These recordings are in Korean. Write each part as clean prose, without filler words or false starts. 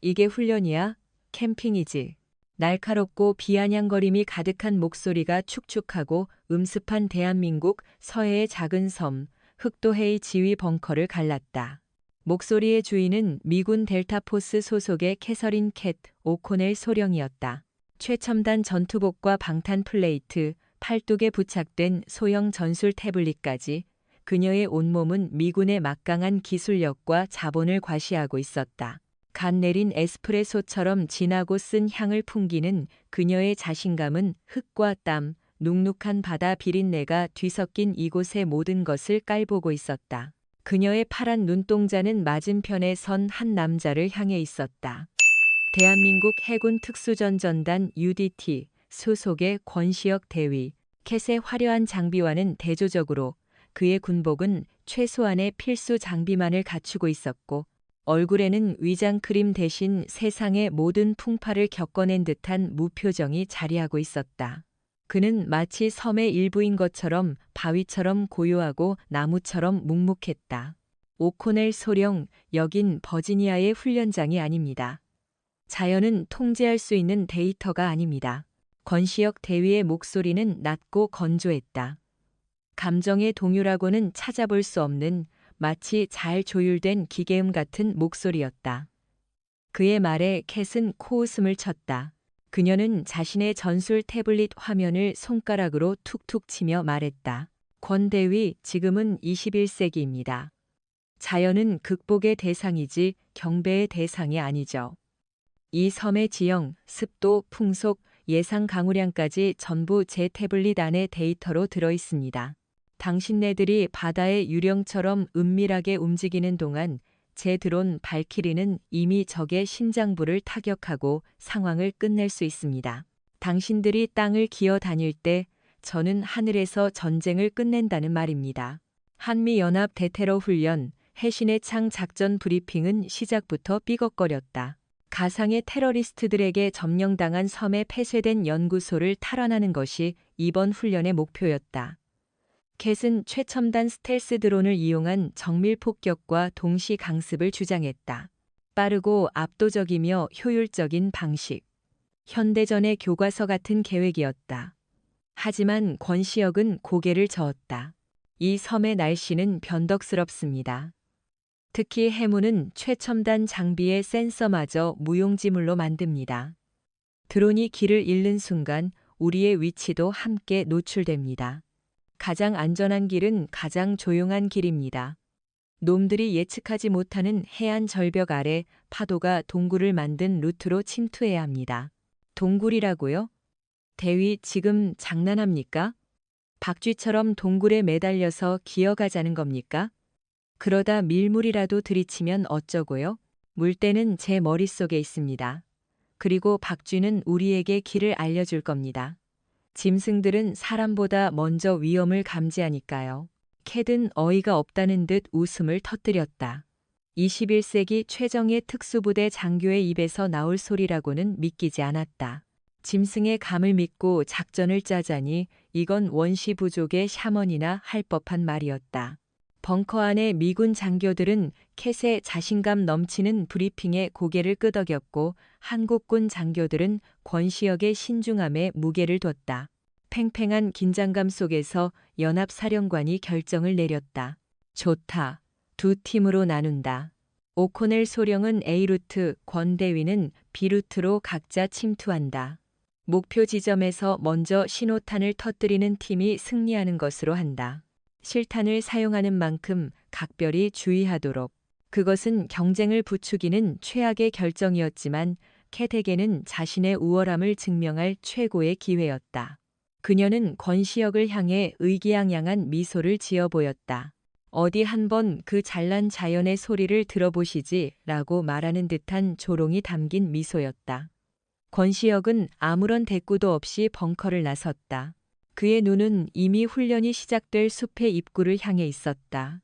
이게 훈련이야? 캠핑이지. 날카롭고 비아냥거림이 가득한 목소리가 축축하고 음습한 대한민국 서해의 작은 섬, 흑도해의 지휘 벙커를 갈랐다. 목소리의 주인은 미군 델타포스 소속의 캐서린 캣 오코넬 소령이었다. 최첨단 전투복과 방탄 플레이트, 팔뚝에 부착된 소형 전술 태블릿까지 그녀의 온몸은 미군의 막강한 기술력과 자본을 과시하고 있었다. 간 내린 에스프레소처럼 진하고 쓴 향을 풍기는 그녀의 자신감은 흙과 땀, 눅눅한 바다 비린내가 뒤섞인 이곳의 모든 것을 깔보고 있었다. 그녀의 파란 눈동자는 맞은편에 선 한 남자를 향해 있었다. 대한민국 해군 특수전전단 UDT 소속의 권시혁 대위. 캣의 화려한 장비와는 대조적으로 그의 군복은 최소한의 필수 장비만을 갖추고 있었고 얼굴에는 위장 크림 대신 세상의 모든 풍파를 겪어낸 듯한 무표정이 자리하고 있었다. 그는 마치 섬의 일부인 것처럼 바위처럼 고요하고 나무처럼 묵묵했다. 오코넬 소령, 여긴 버지니아의 훈련장이 아닙니다. 자연은 통제할 수 있는 데이터가 아닙니다. 권시혁 대위의 목소리는 낮고 건조했다. 감정의 동요라고는 찾아볼 수 없는 마치 잘 조율된 기계음 같은 목소리였다. 그의 말에 캣은 코웃음을 쳤다. 그녀는 자신의 전술 태블릿 화면을 손가락으로 툭툭 치며 말했다. 권 대위, 지금은 21세기입니다. 자연은 극복의 대상이지 경배의 대상이 아니죠. 이 섬의 지형, 습도, 풍속, 예상 강우량까지 전부 제 태블릿 안에 데이터로 들어 있습니다. 당신네들이 바다의 유령처럼 은밀하게 움직이는 동안 제 드론 발키리는 이미 적의 심장부를 타격하고 상황을 끝낼 수 있습니다. 당신들이 땅을 기어 다닐 때 저는 하늘에서 전쟁을 끝낸다는 말입니다. 한미연합 대테러 훈련, 해신의 창 작전 브리핑은 시작부터 삐걱거렸다. 가상의 테러리스트들에게 점령당한 섬에 폐쇄된 연구소를 탈환하는 것이 이번 훈련의 목표였다. 캣은 최첨단 스텔스 드론을 이용한 정밀 폭격과 동시 강습을 주장했다. 빠르고 압도적이며 효율적인 방식. 현대전의 교과서 같은 계획이었다. 하지만 권시혁은 고개를 저었다. 이 섬의 날씨는 변덕스럽습니다. 특히 해무는 최첨단 장비의 센서마저 무용지물로 만듭니다. 드론이 길을 잃는 순간 우리의 위치도 함께 노출됩니다. 가장 안전한 길은 가장 조용한 길입니다. 놈들이 예측하지 못하는 해안 절벽 아래 파도가 동굴을 만든 루트로 침투해야 합니다. 동굴이라고요? 대위, 지금 장난합니까? 박쥐처럼 동굴에 매달려서 기어가자는 겁니까? 그러다 밀물이라도 들이치면 어쩌고요? 물때는 제 머릿속에 있습니다. 그리고 박쥐는 우리에게 길을 알려줄 겁니다. 짐승들은 사람보다 먼저 위험을 감지하니까요. 캣은 어이가 없다는 듯 웃음을 터뜨렸다. 21세기 최정예 특수부대 장교의 입에서 나올 소리라고는 믿기지 않았다. 짐승의 감을 믿고 작전을 짜자니 이건 원시 부족의 샤먼이나 할 법한 말이었다. 벙커 안의 미군 장교들은 캣의 자신감 넘치는 브리핑에 고개를 끄덕였고 한국군 장교들은 권시혁의 신중함에 무게를 뒀다. 팽팽한 긴장감 속에서 연합사령관이 결정을 내렸다. 좋다. 두 팀으로 나눈다. 오코넬 소령은 A루트, 권 대위는 B루트로 각자 침투한다. 목표 지점에서 먼저 신호탄을 터뜨리는 팀이 승리하는 것으로 한다. 실탄을 사용하는 만큼 각별히 주의하도록. 그것은 경쟁을 부추기는 최악의 결정이었지만 캣에게는 자신의 우월함을 증명할 최고의 기회였다. 그녀는 권시혁을 향해 의기양양한 미소를 지어 보였다. 어디 한번 그 잘난 자연의 소리를 들어보시지 라고 말하는 듯한 조롱이 담긴 미소였다. 권시혁은 아무런 대꾸도 없이 벙커를 나섰다. 그의 눈은 이미 훈련이 시작될 숲의 입구를 향해 있었다.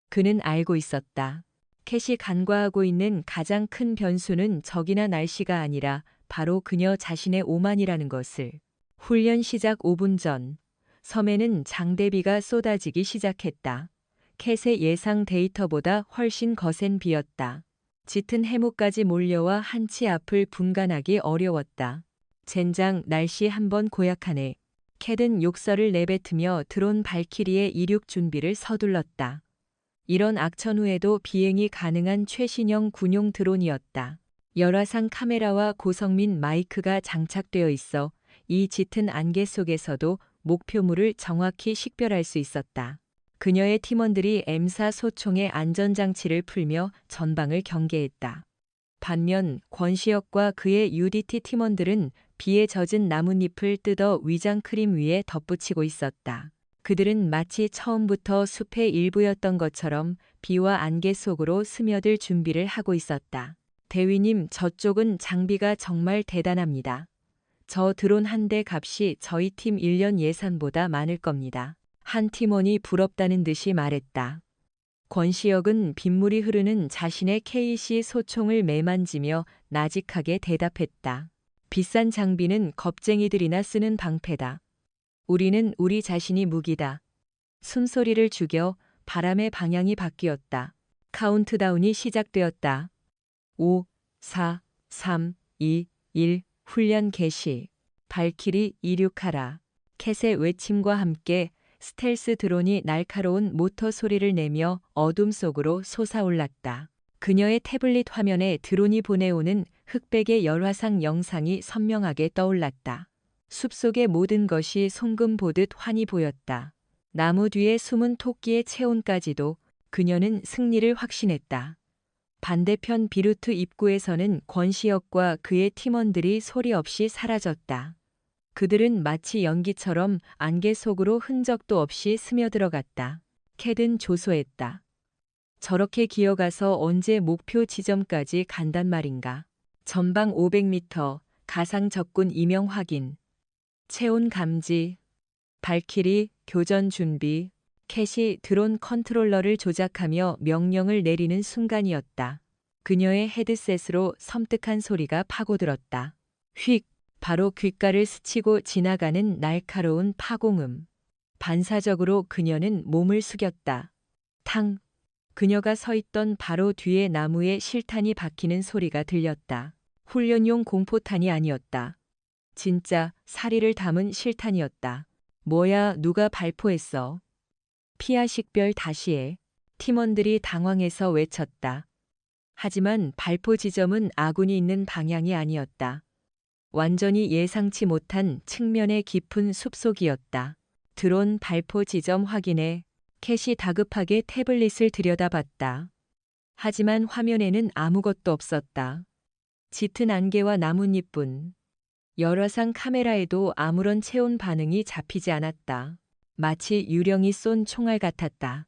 그는 알고 있었다. 캣이 간과하고 있는 가장 큰 변수는 적이나 날씨가 아니라 바로 그녀 자신의 오만이라는 것을. 훈련 시작 5분 전, 섬에는 장대비가 쏟아지기 시작했다. 캣의 예상 데이터보다 훨씬 거센 비였다. 짙은 해무까지 몰려와 한치 앞을 분간하기 어려웠다. 젠장 날씨 한번 고약하네. 캣은 욕설을 내뱉으며 드론 발키리의 이륙 준비를 서둘렀다. 이런 악천 후에도 비행이 가능한 최신형 군용 드론이었다. 열화상 카메라와 고성민 마이크가 장착되어 있어 이 짙은 안개 속에서도 목표물을 정확히 식별할 수 있었다. 그녀의 팀원들이 M사 소총의 안전장치를 풀며 전방을 경계했다. 반면 권시혁과 그의 UDT 팀원들은 비에 젖은 나뭇잎을 뜯어 위장 크림 위에 덧붙이고 있었다. 그들은 마치 처음부터 숲의 일부였던 것처럼 비와 안개 속으로 스며들 준비를 하고 있었다. 대위님, 저쪽은 장비가 정말 대단합니다. 저 드론 한 대 값이 저희 팀 1년 예산보다 많을 겁니다. 한 팀원이 부럽다는 듯이 말했다. 권시혁은 빗물이 흐르는 자신의 KC 소총을 매만지며 나직하게 대답했다. 비싼 장비는 겁쟁이들이나 쓰는 방패다. 우리는 우리 자신이 무기다. 숨소리를 죽여 바람의 방향이 바뀌었다. 카운트다운이 시작되었다. 5, 4, 3, 2, 1 훈련 개시. 발키리 이륙하라. 캣의 외침과 함께 스텔스 드론이 날카로운 모터 소리를 내며 어둠 속으로 솟아올랐다. 그녀의 태블릿 화면에 드론이 보내오는 흑백의 열화상 영상이 선명하게 떠올랐다. 숲속의 모든 것이 송금 보듯 환히 보였다. 나무 뒤에 숨은 토끼의 체온까지도 그녀는 승리를 확신했다. 반대편 비루트 입구에서는 권시혁과 그의 팀원들이 소리 없이 사라졌다. 그들은 마치 연기처럼 안개 속으로 흔적도 없이 스며들어갔다. 캣은 조소했다. 저렇게 기어가서 언제 목표 지점까지 간단 말인가. 전방 500m, 가상 적군 이명 확인. 체온 감지. 발키리, 교전 준비. 캣이 드론 컨트롤러를 조작하며 명령을 내리는 순간이었다. 그녀의 헤드셋으로 섬뜩한 소리가 파고들었다. 휙! 바로 귓가를 스치고 지나가는 날카로운 파공음. 반사적으로 그녀는 몸을 숙였다. 탕! 그녀가 서 있던 바로 뒤에 나무에 실탄이 박히는 소리가 들렸다. 훈련용 공포탄이 아니었다. 진짜 사리를 담은 실탄이었다. 뭐야, 누가 발포했어? 피하 식별 다시 해. 팀원들이 당황해서 외쳤다. 하지만 발포 지점은 아군이 있는 방향이 아니었다. 완전히 예상치 못한 측면의 깊은 숲속이었다. 드론 발포 지점 확인해. 캣이 다급하게 태블릿을 들여다봤다. 하지만 화면에는 아무것도 없었다. 짙은 안개와 나뭇잎뿐. 열화상 카메라에도 아무런 체온 반응이 잡히지 않았다. 마치 유령이 쏜 총알 같았다.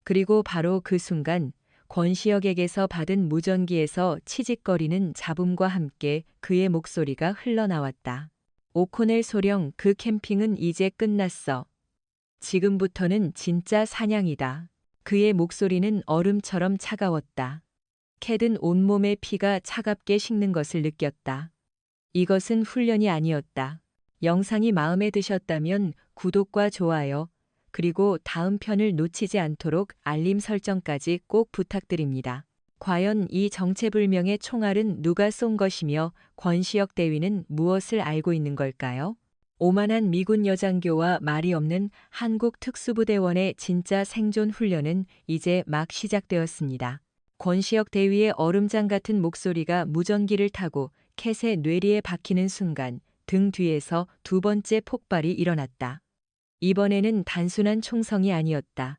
그리고 바로 그 순간 권시혁에게서 받은 무전기에서 치직거리는 잡음과 함께 그의 목소리가 흘러나왔다. 오코넬 소령, 그 캠핑은 이제 끝났어. 지금부터는 진짜 사냥이다. 그의 목소리는 얼음처럼 차가웠다. 캣은 온몸의 피가 차갑게 식는 것을 느꼈다. 이것은 훈련이 아니었다. 영상이 마음에 드셨다면 구독과 좋아요, 그리고 다음 편을 놓치지 않도록 알림 설정까지 꼭 부탁드립니다. 과연 이 정체불명의 총알은 누가 쏜 것이며 권시혁 대위는 무엇을 알고 있는 걸까요? 오만한 미군 여장교와 말이 없는 한국 특수부대원의 진짜 생존 훈련은 이제 막 시작되었습니다. 권시혁 대위의 얼음장 같은 목소리가 무전기를 타고 캣의 뇌리에 박히는 순간 등 뒤에서 두 번째 폭발이 일어났다. 이번에는 단순한 총성이 아니었다.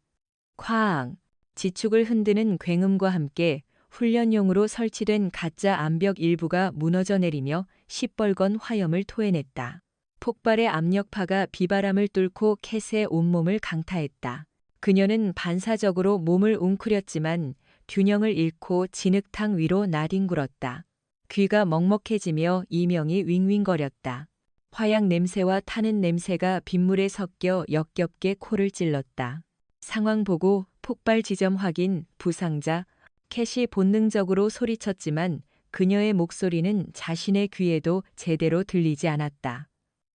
쾅! 지축을 흔드는 굉음과 함께 훈련용으로 설치된 가짜 암벽 일부가 무너져 내리며 시뻘건 화염을 토해냈다. 폭발의 압력파가 비바람을 뚫고 캣의 온몸을 강타했다. 그녀는 반사적으로 몸을 웅크렸지만 균형을 잃고 진흙탕 위로 나뒹굴었다. 귀가 먹먹해지며 이명이 윙윙거렸다. 화약 냄새와 타는 냄새가 빗물에 섞여 역겹게 코를 찔렀다. 상황 보고 폭발 지점 확인, 부상자. 캣이 본능적으로 소리쳤지만 그녀의 목소리는 자신의 귀에도 제대로 들리지 않았다.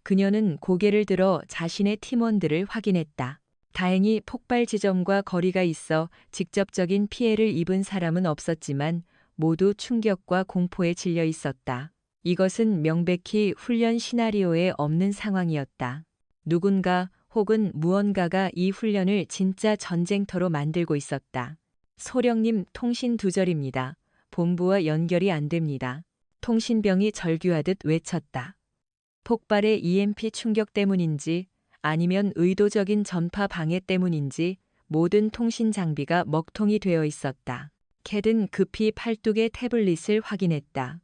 그녀는 고개를 들어 자신의 팀원들을 확인했다. 다행히 폭발 지점과 거리가 있어 직접적인 피해를 입은 사람은 없었지만 모두 충격과 공포에 질려 있었다. 이것은 명백히 훈련 시나리오에 없는 상황이었다. 누군가 혹은 무언가가 이 훈련을 진짜 전쟁터로 만들고 있었다. 소령님 통신 두절입니다. 본부와 연결이 안 됩니다. 통신병이 절규하듯 외쳤다. 폭발의 EMP 충격 때문인지 아니면 의도적인 전파 방해 때문인지 모든 통신 장비가 먹통이 되어 있었다. 캣은 급히 팔뚝의 태블릿을 확인했다.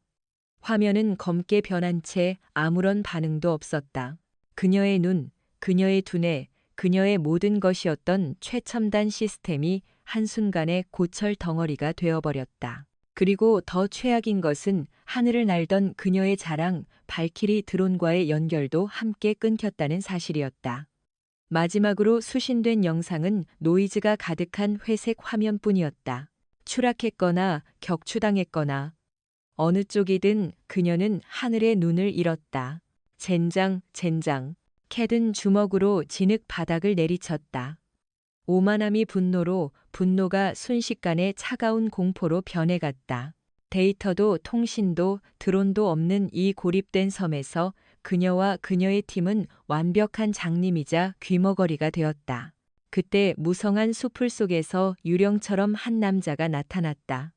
화면은 검게 변한 채 아무런 반응도 없었다. 그녀의 눈, 그녀의 두뇌, 그녀의 모든 것이었던 최첨단 시스템이 한순간에 고철 덩어리가 되어버렸다. 그리고 더 최악인 것은 하늘을 날던 그녀의 자랑, 발키리 드론과의 연결도 함께 끊겼다는 사실이었다. 마지막으로 수신된 영상은 노이즈가 가득한 회색 화면뿐이었다. 추락했거나 격추당했거나 어느 쪽이든 그녀는 하늘의 눈을 잃었다. 젠장, 젠장. 캣은 주먹으로 진흙 바닥을 내리쳤다. 오만함이 분노로, 분노가 순식간에 차가운 공포로 변해갔다. 데이터도 통신도 드론도 없는 이 고립된 섬에서 그녀와 그녀의 팀은 완벽한 장님이자 귀머거리가 되었다. 그때 무성한 수풀 속에서 유령처럼 한 남자가 나타났다.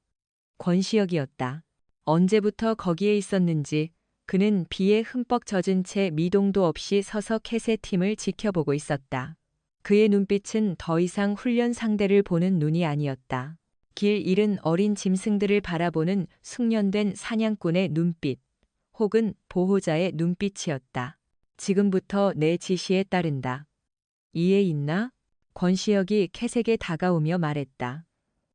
권시혁이었다. 언제부터 거기에 있었는지 그는 비에 흠뻑 젖은 채 미동도 없이 서서 캣의 팀을 지켜보고 있었다. 그의 눈빛은 더 이상 훈련 상대를 보는 눈이 아니었다. 길 잃은 어린 짐승들을 바라보는 숙련된 사냥꾼의 눈빛, 혹은 보호자의 눈빛이었다. 지금부터 내 지시에 따른다. 이해 있나? 권시혁이 캣에게 다가오며 말했다.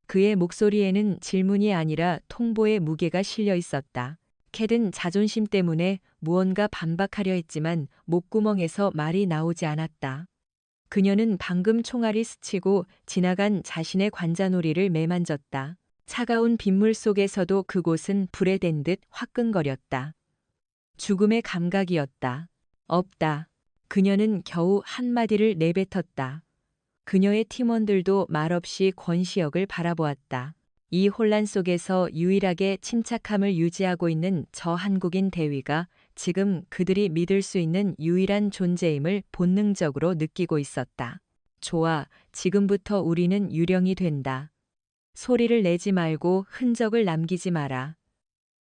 그의 목소리에는 질문이 아니라 통보의 무게가 실려 있었다. 캣은 자존심 때문에 무언가 반박하려 했지만 목구멍에서 말이 나오지 않았다. 그녀는 방금 총알이 스치고 지나간 자신의 관자놀이를 매만졌다. 차가운 빗물 속에서도 그곳은 불에 댄 듯 화끈거렸다. 죽음의 감각이었다. 없다. 그녀는 겨우 한마디를 내뱉었다. 그녀의 팀원들도 말없이 권시혁을 바라보았다. 이 혼란 속에서 유일하게 침착함을 유지하고 있는 저 한국인 대위가 지금 그들이 믿을 수 있는 유일한 존재임을 본능적으로 느끼고 있었다. 좋아, 지금부터 우리는 유령이 된다. 소리를 내지 말고 흔적을 남기지 마라.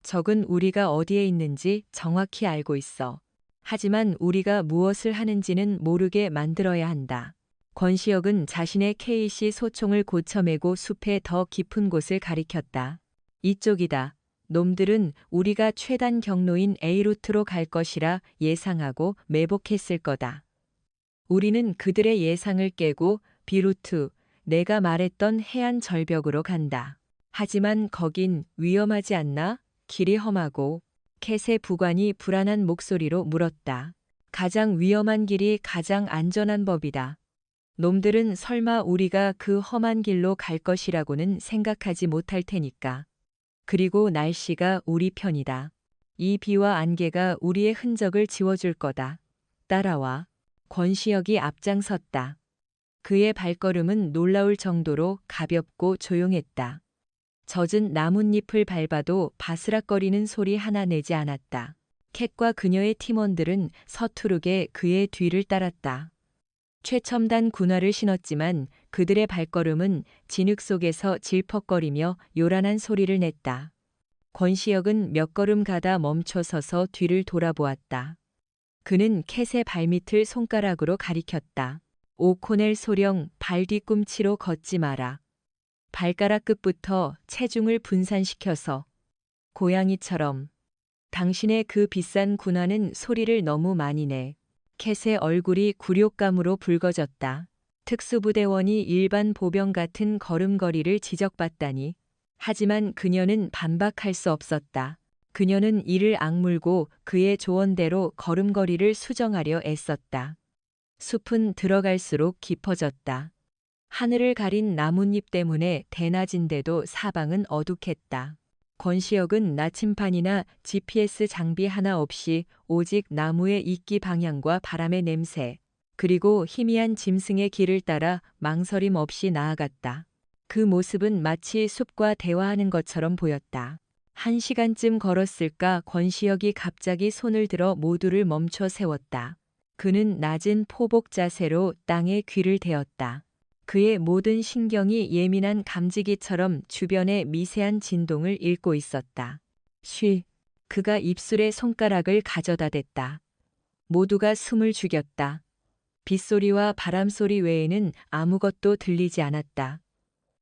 적은 우리가 어디에 있는지 정확히 알고 있어. 하지만 우리가 무엇을 하는지는 모르게 만들어야 한다. 권시혁은 자신의 KC 소총을 고쳐매고 숲의 더 깊은 곳을 가리켰다. 이쪽이다. 놈들은 우리가 최단 경로인 A루트로 갈 것이라 예상하고 매복했을 거다. 우리는 그들의 예상을 깨고 B루트, 내가 말했던 해안 절벽으로 간다. 하지만 거긴 위험하지 않나? 길이 험하고. 캣의 부관이 불안한 목소리로 물었다. 가장 위험한 길이 가장 안전한 법이다. 놈들은 설마 우리가 그 험한 길로 갈 것이라고는 생각하지 못할 테니까. 그리고 날씨가 우리 편이다. 이 비와 안개가 우리의 흔적을 지워줄 거다. 따라와. 권시혁이 앞장섰다. 그의 발걸음은 놀라울 정도로 가볍고 조용했다. 젖은 나뭇잎을 밟아도 바스락거리는 소리 하나 내지 않았다. 캣과 그녀의 팀원들은 서투르게 그의 뒤를 따랐다. 최첨단 군화를 신었지만 그들의 발걸음은 진흙 속에서 질퍽거리며 요란한 소리를 냈다. 권시혁은 몇 걸음 가다 멈춰서서 뒤를 돌아보았다. 그는 캣의 발밑을 손가락으로 가리켰다. 오코넬 소령, 발 뒤꿈치로 걷지 마라. 발가락 끝부터 체중을 분산시켜서 고양이처럼. 당신의 그 비싼 군화는 소리를 너무 많이 내. 캣의 얼굴이 굴욕감으로 붉어졌다. 특수부대원이 일반 보병 같은 걸음걸이를 지적받다니. 하지만 그녀는 반박할 수 없었다. 그녀는 이를 악물고 그의 조언대로 걸음걸이를 수정하려 애썼다. 숲은 들어갈수록 깊어졌다. 하늘을 가린 나뭇잎 때문에 대낮인데도 사방은 어둑했다. 권시혁은 나침판이나 GPS 장비 하나 없이 오직 나무의 이끼 방향과 바람의 냄새, 그리고 희미한 짐승의 길을 따라 망설임 없이 나아갔다. 그 모습은 마치 숲과 대화하는 것처럼 보였다. 1시간쯤 걸었을까 권시혁이 갑자기 손을 들어 모두를 멈춰 세웠다. 그는 낮은 포복 자세로 땅에 귀를 대었다. 그의 모든 신경이 예민한 감지기처럼 주변의 미세한 진동을 읽고 있었다. 쉬. 그가 입술에 손가락을 가져다 댔다. 모두가 숨을 죽였다. 빗소리와 바람소리 외에는 아무것도 들리지 않았다.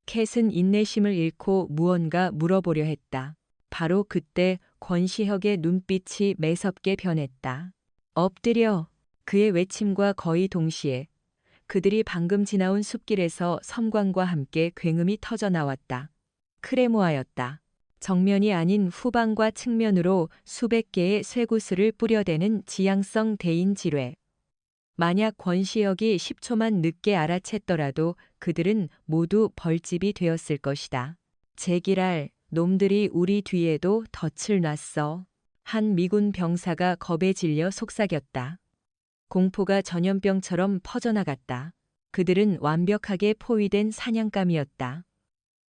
캣은 인내심을 잃고 무언가 물어보려 했다. 바로 그때 권시혁의 눈빛이 매섭게 변했다. 엎드려. 그의 외침과 거의 동시에 그들이 방금 지나온 숲길에서 섬광과 함께 굉음이 터져 나왔다. 크레모아였다. 정면이 아닌 후방과 측면으로 수백 개의 쇠구슬을 뿌려대는 지향성 대인 지뢰. 만약 권시혁이 10초만 늦게 알아챘더라도 그들은 모두 벌집이 되었을 것이다. 제기랄, 놈들이 우리 뒤에도 덫을 놨어. 한 미군 병사가 겁에 질려 속삭였다. 공포가 전염병처럼 퍼져나갔다. 그들은 완벽하게 포위된 사냥감이었다.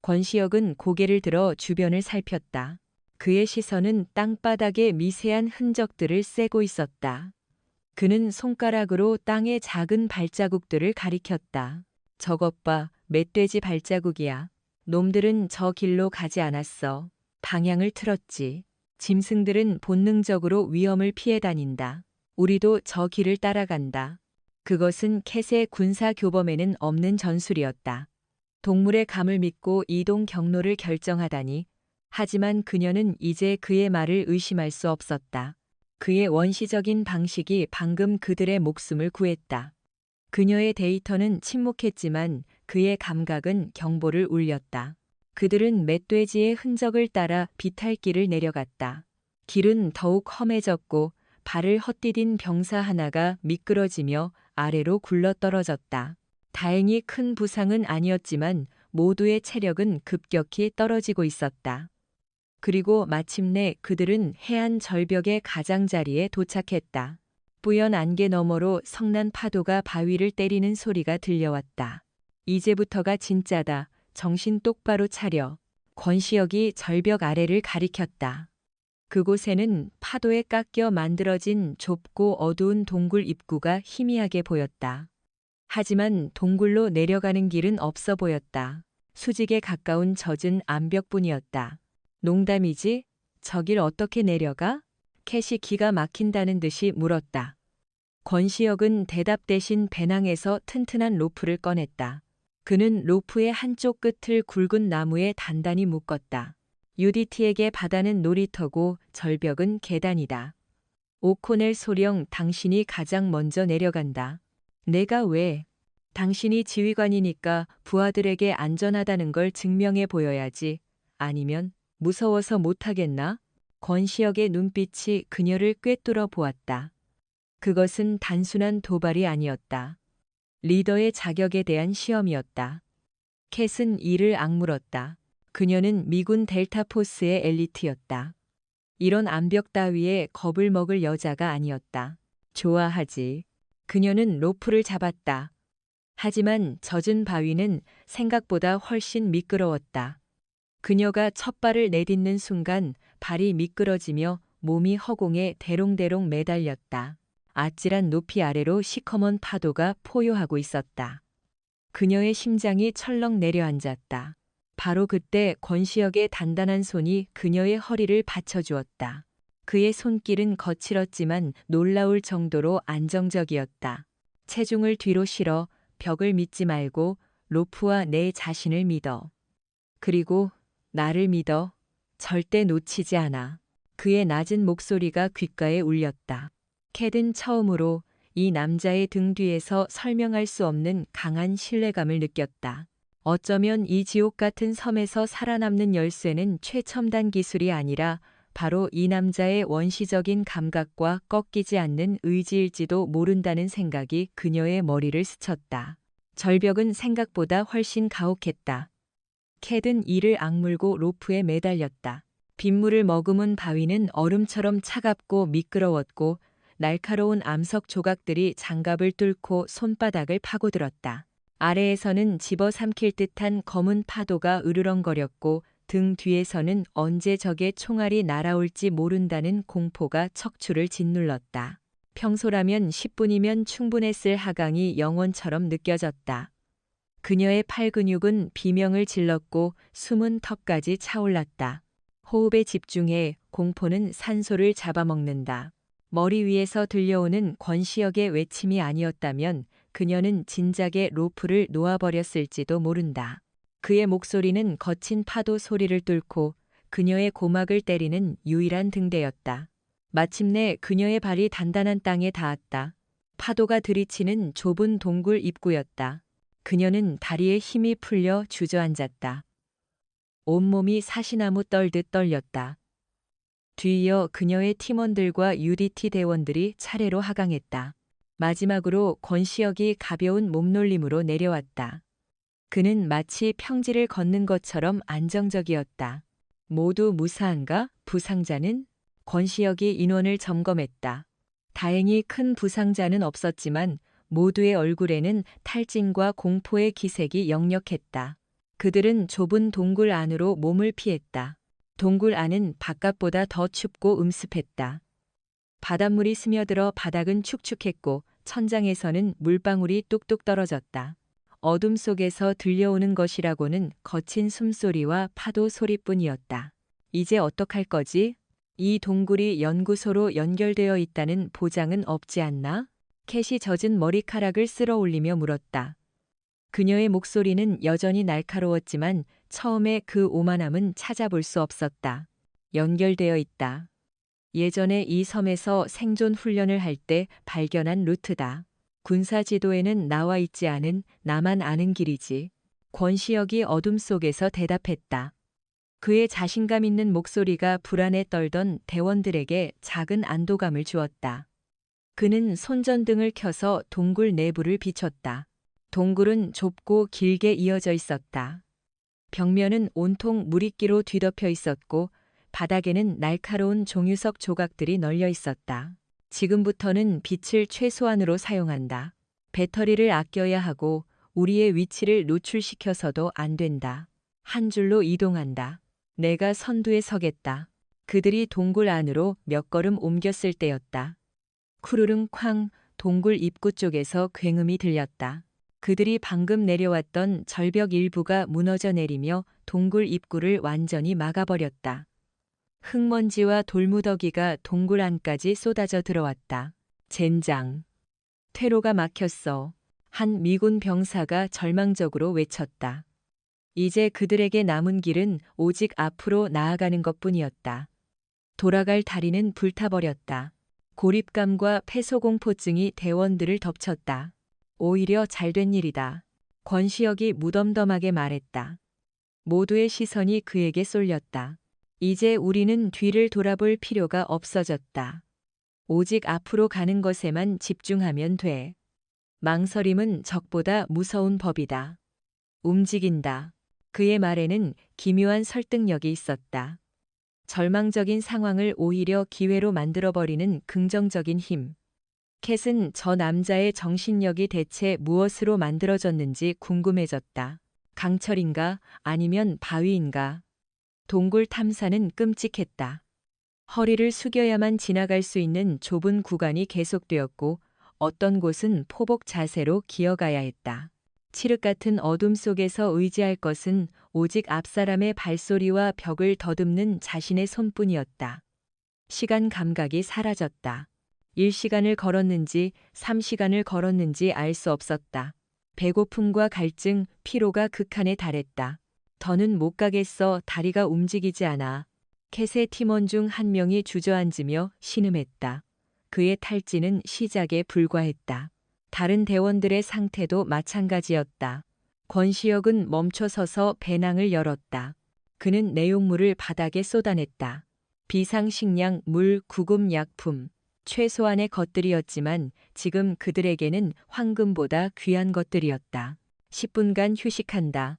권시혁은 고개를 들어 주변을 살폈다. 그의 시선은 땅바닥의 미세한 흔적들을 쐬고 있었다. 그는 손가락으로 땅의 작은 발자국들을 가리켰다. 저것 봐, 멧돼지 발자국이야. 놈들은 저 길로 가지 않았어. 방향을 틀었지. 짐승들은 본능적으로 위험을 피해 다닌다. 우리도 저 길을 따라간다. 그것은 캣의 군사 교범에는 없는 전술이었다. 동물의 감을 믿고 이동 경로를 결정하다니. 하지만 그녀는 이제 그의 말을 의심할 수 없었다. 그의 원시적인 방식이 방금 그들의 목숨을 구했다. 그녀의 데이터는 침묵했지만 그의 감각은 경보를 울렸다. 그들은 멧돼지의 흔적을 따라 비탈길을 내려갔다. 길은 더욱 험해졌고 발을 헛디딘 병사 하나가 미끄러지며 아래로 굴러떨어졌다. 다행히 큰 부상은 아니었지만 모두의 체력은 급격히 떨어지고 있었다. 그리고 마침내 그들은 해안 절벽의 가장자리에 도착했다. 뿌연 안개 너머로 성난 파도가 바위를 때리는 소리가 들려왔다. 이제부터가 진짜다. 정신 똑바로 차려. 권시혁이 절벽 아래를 가리켰다. 그곳에는 파도에 깎여 만들어진 좁고 어두운 동굴 입구가 희미하게 보였다. 하지만 동굴로 내려가는 길은 없어 보였다. 수직에 가까운 젖은 암벽뿐이었다. 농담이지? 저 길 어떻게 내려가? 캣이 기가 막힌다는 듯이 물었다. 권시혁은 대답 대신 배낭에서 튼튼한 로프를 꺼냈다. 그는 로프의 한쪽 끝을 굵은 나무에 단단히 묶었다. UDT에게 바다는 놀이터고 절벽은 계단이다. 오코넬 소령, 당신이 가장 먼저 내려간다. 내가 왜? 당신이 지휘관이니까 부하들에게 안전하다는 걸 증명해 보여야지. 아니면 무서워서 못하겠나? 권시혁의 눈빛이 그녀를 꿰뚫어 보았다. 그것은 단순한 도발이 아니었다. 리더의 자격에 대한 시험이었다. 캣은 이를 악물었다. 그녀는 미군 델타포스의 엘리트였다. 이런 암벽 따위에 겁을 먹을 여자가 아니었다. 좋아하지. 그녀는 로프를 잡았다. 하지만 젖은 바위는 생각보다 훨씬 미끄러웠다. 그녀가 첫 발을 내딛는 순간 발이 미끄러지며 몸이 허공에 대롱대롱 매달렸다. 아찔한 높이 아래로 시커먼 파도가 포효하고 있었다. 그녀의 심장이 철렁 내려앉았다. 바로 그때 권시혁의 단단한 손이 그녀의 허리를 받쳐주었다. 그의 손길은 거칠었지만 놀라울 정도로 안정적이었다. 체중을 뒤로 실어 벽을 믿지 말고 로프와 내 자신을 믿어. 그리고 나를 믿어. 절대 놓치지 않아. 그의 낮은 목소리가 귓가에 울렸다. 캣은 처음으로 이 남자의 등 뒤에서 설명할 수 없는 강한 신뢰감을 느꼈다. 어쩌면 이 지옥 같은 섬에서 살아남는 열쇠는 최첨단 기술이 아니라 바로 이 남자의 원시적인 감각과 꺾이지 않는 의지일지도 모른다는 생각이 그녀의 머리를 스쳤다. 절벽은 생각보다 훨씬 가혹했다. 캣은 이를 악물고 로프에 매달렸다. 빗물을 머금은 바위는 얼음처럼 차갑고 미끄러웠고 날카로운 암석 조각들이 장갑을 뚫고 손바닥을 파고들었다. 아래에서는 집어삼킬 듯한 검은 파도가 으르렁거렸고 등 뒤에서는 언제 적의 총알이 날아올지 모른다는 공포가 척추를 짓눌렀다. 평소라면 10분이면 충분했을 하강이 영원처럼 느껴졌다. 그녀의 팔 근육은 비명을 질렀고 숨은 턱까지 차올랐다. 호흡에 집중해 공포는 산소를 잡아먹는다. 머리 위에서 들려오는 권시혁의 외침이 아니었다면 그녀는 진작에 로프를 놓아버렸을지도 모른다. 그의 목소리는 거친 파도 소리를 뚫고 그녀의 고막을 때리는 유일한 등대였다. 마침내 그녀의 발이 단단한 땅에 닿았다. 파도가 들이치는 좁은 동굴 입구였다. 그녀는 다리에 힘이 풀려 주저앉았다. 온몸이 사시나무 떨듯 떨렸다. 뒤이어 그녀의 팀원들과 UDT 대원들이 차례로 하강했다. 마지막으로 권시혁이 가벼운 몸놀림으로 내려왔다. 그는 마치 평지를 걷는 것처럼 안정적이었다. 모두 무사한가? 부상자는? 권시혁이 인원을 점검했다. 다행히 큰 부상자는 없었지만 모두의 얼굴에는 탈진과 공포의 기색이 역력했다. 그들은 좁은 동굴 안으로 몸을 피했다. 동굴 안은 바깥보다 더 춥고 음습했다. 바닷물이 스며들어 바닥은 축축했고 천장에서는 물방울이 뚝뚝 떨어졌다. 어둠 속에서 들려오는 것이라고는 거친 숨소리와 파도 소리뿐이었다. 이제 어떡할 거지? 이 동굴이 연구소로 연결되어 있다는 보장은 없지 않나? 캣이 젖은 머리카락을 쓸어 올리며 물었다. 그녀의 목소리는 여전히 날카로웠지만 처음에 그 오만함은 찾아볼 수 없었다. 연결되어 있다. 예전에 이 섬에서 생존 훈련을 할 때 발견한 루트다. 군사 지도에는 나와 있지 않은 나만 아는 길이지. 권시혁이 어둠 속에서 대답했다. 그의 자신감 있는 목소리가 불안에 떨던 대원들에게 작은 안도감을 주었다. 그는 손전등을 켜서 동굴 내부를 비췄다. 동굴은 좁고 길게 이어져 있었다. 벽면은 온통 물이끼로 뒤덮여 있었고 바닥에는 날카로운 종유석 조각들이 널려 있었다. 지금부터는 빛을 최소한으로 사용한다. 배터리를 아껴야 하고 우리의 위치를 노출시켜서도 안 된다. 한 줄로 이동한다. 내가 선두에 서겠다. 그들이 동굴 안으로 몇 걸음 옮겼을 때였다. 쿠르릉 쾅 동굴 입구 쪽에서 굉음이 들렸다. 그들이 방금 내려왔던 절벽 일부가 무너져 내리며 동굴 입구를 완전히 막아버렸다. 흙먼지와 돌무더기가 동굴 안까지 쏟아져 들어왔다. 젠장. 퇴로가 막혔어. 한 미군 병사가 절망적으로 외쳤다. 이제 그들에게 남은 길은 오직 앞으로 나아가는 것뿐이었다. 돌아갈 다리는 불타버렸다. 고립감과 폐소공포증이 대원들을 덮쳤다. 오히려 잘된 일이다. 권시혁이 무덤덤하게 말했다. 모두의 시선이 그에게 쏠렸다. 이제 우리는 뒤를 돌아볼 필요가 없어졌다. 오직 앞으로 가는 것에만 집중하면 돼. 망설임은 적보다 무서운 법이다. 움직인다. 그의 말에는 기묘한 설득력이 있었다. 절망적인 상황을 오히려 기회로 만들어버리는 긍정적인 힘. 캣은 저 남자의 정신력이 대체 무엇으로 만들어졌는지 궁금해졌다. 강철인가 아니면 바위인가. 동굴 탐사는 끔찍했다. 허리를 숙여야만 지나갈 수 있는 좁은 구간이 계속되었고 어떤 곳은 포복 자세로 기어가야 했다. 칠흑 같은 어둠 속에서 의지할 것은 오직 앞사람의 발소리와 벽을 더듬는 자신의 손뿐이었다. 시간 감각이 사라졌다. 1시간을 걸었는지 3시간을 걸었는지 알 수 없었다. 배고픔과 갈증, 피로가 극한에 달했다. 더는 못 가겠어. 다리가 움직이지 않아. 캣의 팀원 중 한 명이 주저앉으며 신음했다. 그의 탈진은 시작에 불과했다. 다른 대원들의 상태도 마찬가지였다. 권시혁은 멈춰서서 배낭을 열었다. 그는 내용물을 바닥에 쏟아냈다. 비상식량, 물, 구급약품, 최소한의 것들이었지만 지금 그들에게는 황금보다 귀한 것들이었다. 10분간 휴식한다.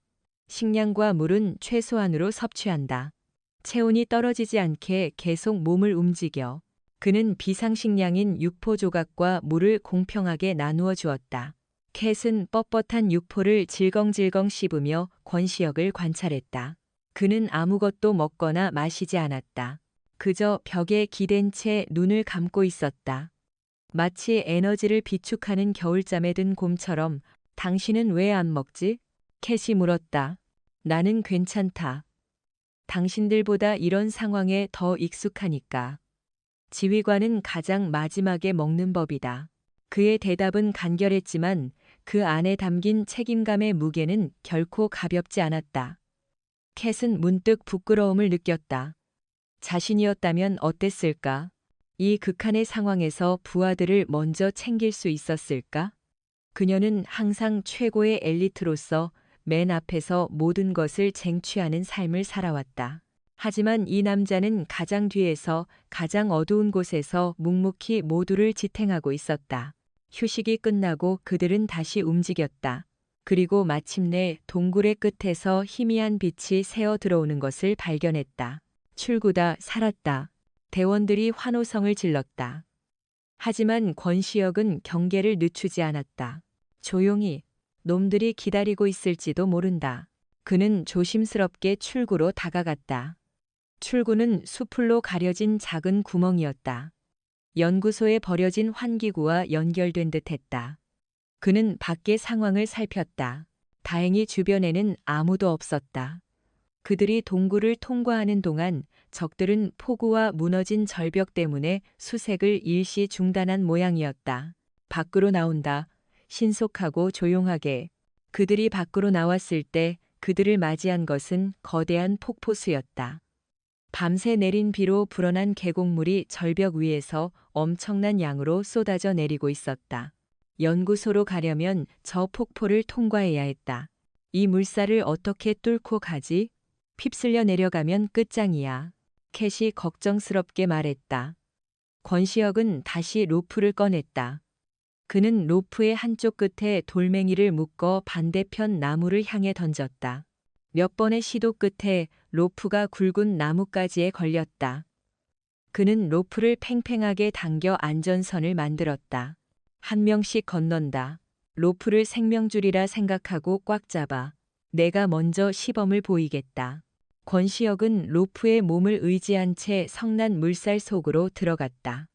식량과 물은 최소한으로 섭취한다. 체온이 떨어지지 않게 계속 몸을 움직여. 그는 비상식량인 육포 조각과 물을 공평하게 나누어 주었다. 캣은 뻣뻣한 육포를 질겅질겅 씹으며 권시혁을 관찰했다. 그는 아무것도 먹거나 마시지 않았다. 그저 벽에 기댄 채 눈을 감고 있었다. 마치 에너지를 비축하는 겨울잠에 든 곰처럼. 당신은 왜 안 먹지? 캣이 물었다. 나는 괜찮다. 당신들보다 이런 상황에 더 익숙하니까. 지휘관은 가장 마지막에 먹는 법이다. 그의 대답은 간결했지만 그 안에 담긴 책임감의 무게는 결코 가볍지 않았다. 캣은 문득 부끄러움을 느꼈다. 자신이었다면 어땠을까? 이 극한의 상황에서 부하들을 먼저 챙길 수 있었을까? 그녀는 항상 최고의 엘리트로서 맨 앞에서 모든 것을 쟁취하는 삶을 살아왔다. 하지만 이 남자는 가장 뒤에서 가장 어두운 곳에서 묵묵히 모두를 지탱하고 있었다. 휴식이 끝나고 그들은 다시 움직였다. 그리고 마침내 동굴의 끝에서 희미한 빛이 새어 들어오는 것을 발견했다. 출구다, 살았다. 대원들이 환호성을 질렀다. 하지만 권시혁은 경계를 늦추지 않았다. 조용히, 놈들이 기다리고 있을지도 모른다. 그는 조심스럽게 출구로 다가갔다. 출구는 수풀로 가려진 작은 구멍이었다. 연구소에 버려진 환기구와 연결된 듯 했다. 그는 밖의 상황을 살폈다. 다행히 주변에는 아무도 없었다. 그들이 동굴을 통과하는 동안 적들은 폭우와 무너진 절벽 때문에 수색을 일시 중단한 모양이었다. 밖으로 나온다. 신속하고 조용하게. 그들이 밖으로 나왔을 때 그들을 맞이한 것은 거대한 폭포수였다. 밤새 내린 비로 불어난 계곡물이 절벽 위에서 엄청난 양으로 쏟아져 내리고 있었다. 연구소로 가려면 저 폭포를 통과해야 했다. 이 물살을 어떻게 뚫고 가지? 휩쓸려 내려가면 끝장이야. 캣이 걱정스럽게 말했다. 권시혁은 다시 로프를 꺼냈다. 그는 로프의 한쪽 끝에 돌멩이를 묶어 반대편 나무를 향해 던졌다. 몇 번의 시도 끝에 로프가 굵은 나뭇가지에 걸렸다. 그는 로프를 팽팽하게 당겨 안전선을 만들었다. 한 명씩 건넌다. 로프를 생명줄이라 생각하고 꽉 잡아. 내가 먼저 시범을 보이겠다. 권시혁은 로프에 몸을 의지한 채 성난 물살 속으로 들어갔다.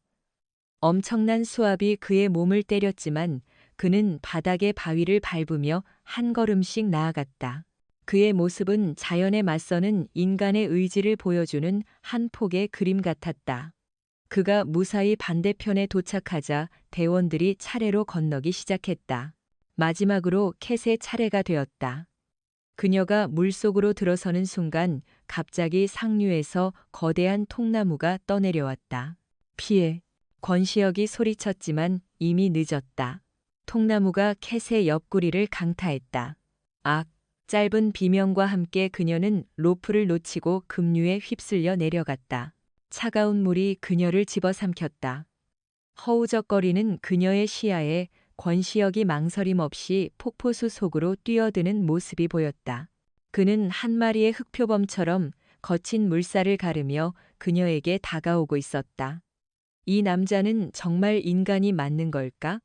엄청난 수압이 그의 몸을 때렸지만 그는 바닥의 바위를 밟으며 한 걸음씩 나아갔다. 그의 모습은 자연에 맞서는 인간의 의지를 보여주는 한 폭의 그림 같았다. 그가 무사히 반대편에 도착하자 대원들이 차례로 건너기 시작했다. 마지막으로 캣의 차례가 되었다. 그녀가 물속으로 들어서는 순간 갑자기 상류에서 거대한 통나무가 떠내려왔다. 피해. 권시혁이 소리쳤지만 이미 늦었다. 통나무가 캣의 옆구리를 강타했다. 악! 짧은 비명과 함께 그녀는 로프를 놓치고 급류에 휩쓸려 내려갔다. 차가운 물이 그녀를 집어삼켰다. 허우적거리는 그녀의 시야에 권시혁이 망설임 없이 폭포수 속으로 뛰어드는 모습이 보였다. 그는 한 마리의 흑표범처럼 거친 물살을 가르며 그녀에게 다가오고 있었다. 이 남자는 정말 인간이 맞는 걸까?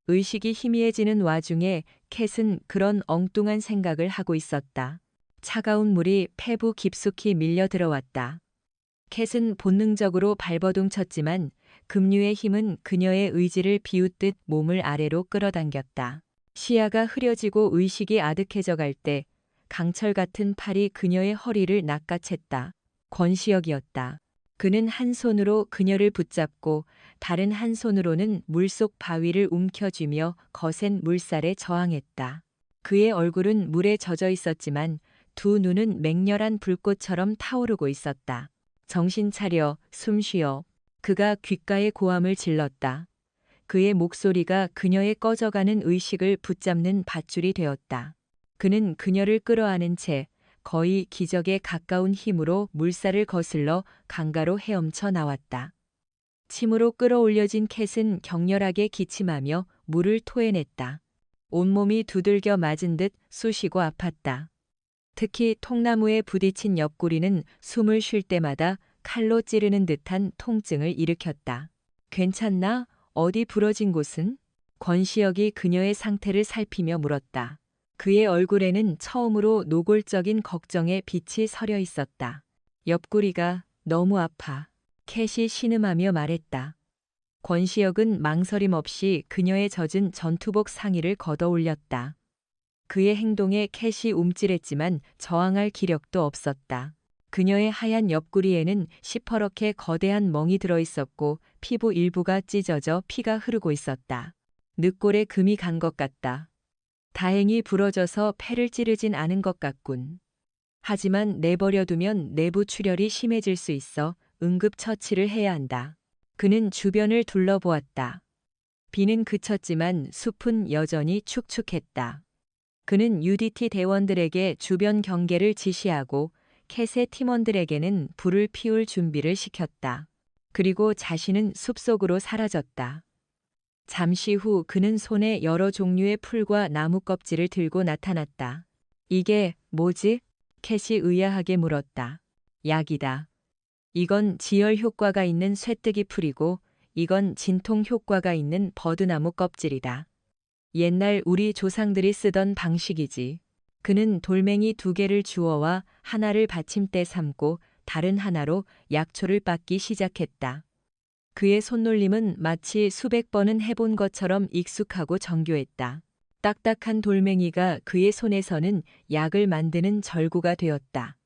의식이 희미해지는 와중에 캣은 그런 엉뚱한 생각을 하고 있었다. 차가운 물이 폐부 깊숙이 밀려 들어왔다. 캣은 본능적으로 발버둥 쳤지만 급류의 힘은 그녀의 의지를 비웃듯 몸을 아래로 끌어당겼다. 시야가 흐려지고 의식이 아득해져 갈 때 강철 같은 팔이 그녀의 허리를 낚아챘다. 권시혁이었다. 그는 한 손으로 그녀를 붙잡고 다른 한 손으로는 물속 바위를 움켜쥐며 거센 물살에 저항했다. 그의 얼굴은 물에 젖어 있었지만 두 눈은 맹렬한 불꽃처럼 타오르고 있었다. 정신 차려, 숨 쉬어. 그가 귓가에 고함을 질렀다. 그의 목소리가 그녀의 꺼져가는 의식을 붙잡는 밧줄이 되었다. 그는 그녀를 끌어안은 채 거의 기적에 가까운 힘으로 물살을 거슬러 강가로 헤엄쳐 나왔다. 침으로 끌어올려진 캣은 격렬하게 기침하며 물을 토해냈다. 온몸이 두들겨 맞은 듯 쑤시고 아팠다. 특히 통나무에 부딪힌 옆구리는 숨을 쉴 때마다 칼로 찌르는 듯한 통증을 일으켰다. 괜찮나? 어디 부러진 곳은? 권시혁이 그녀의 상태를 살피며 물었다. 그의 얼굴에는 처음으로 노골적인 걱정의 빛이 서려 있었다. 옆구리가 너무 아파. 캣이 신음하며 말했다. 권시혁은 망설임 없이 그녀의 젖은 전투복 상의를 걷어 올렸다. 그의 행동에 캣이 움찔했지만 저항할 기력도 없었다. 그녀의 하얀 옆구리에는 시퍼렇게 거대한 멍이 들어 있었고 피부 일부가 찢어져 피가 흐르고 있었다. 늑골에 금이 간 것 같다. 다행히 부러져서 폐를 찌르진 않은 것 같군. 하지만 내버려두면 내부 출혈이 심해질 수 있어 응급 처치를 해야 한다. 그는 주변을 둘러보았다. 비는 그쳤지만 숲은 여전히 축축했다. 그는 UDT 대원들에게 주변 경계를 지시하고 캣의 팀원들에게는 불을 피울 준비를 시켰다. 그리고 자신은 숲속으로 사라졌다. 잠시 후 그는 손에 여러 종류의 풀과 나무 껍질을 들고 나타났다. 이게 뭐지? 캣이 의아하게 물었다. 약이다. 이건 지혈 효과가 있는 쇠뜨기 풀이고 이건 진통 효과가 있는 버드나무 껍질이다. 옛날 우리 조상들이 쓰던 방식이지. 그는 돌멩이 2개를 주워와 하나를 받침대 삼고 다른 하나로 약초를 빻기 시작했다. 그의 손놀림은 마치 수백 번은 해본 것처럼 익숙하고 정교했다. 딱딱한 돌멩이가 그의 손에서는 약을 만드는 절구가 되었다.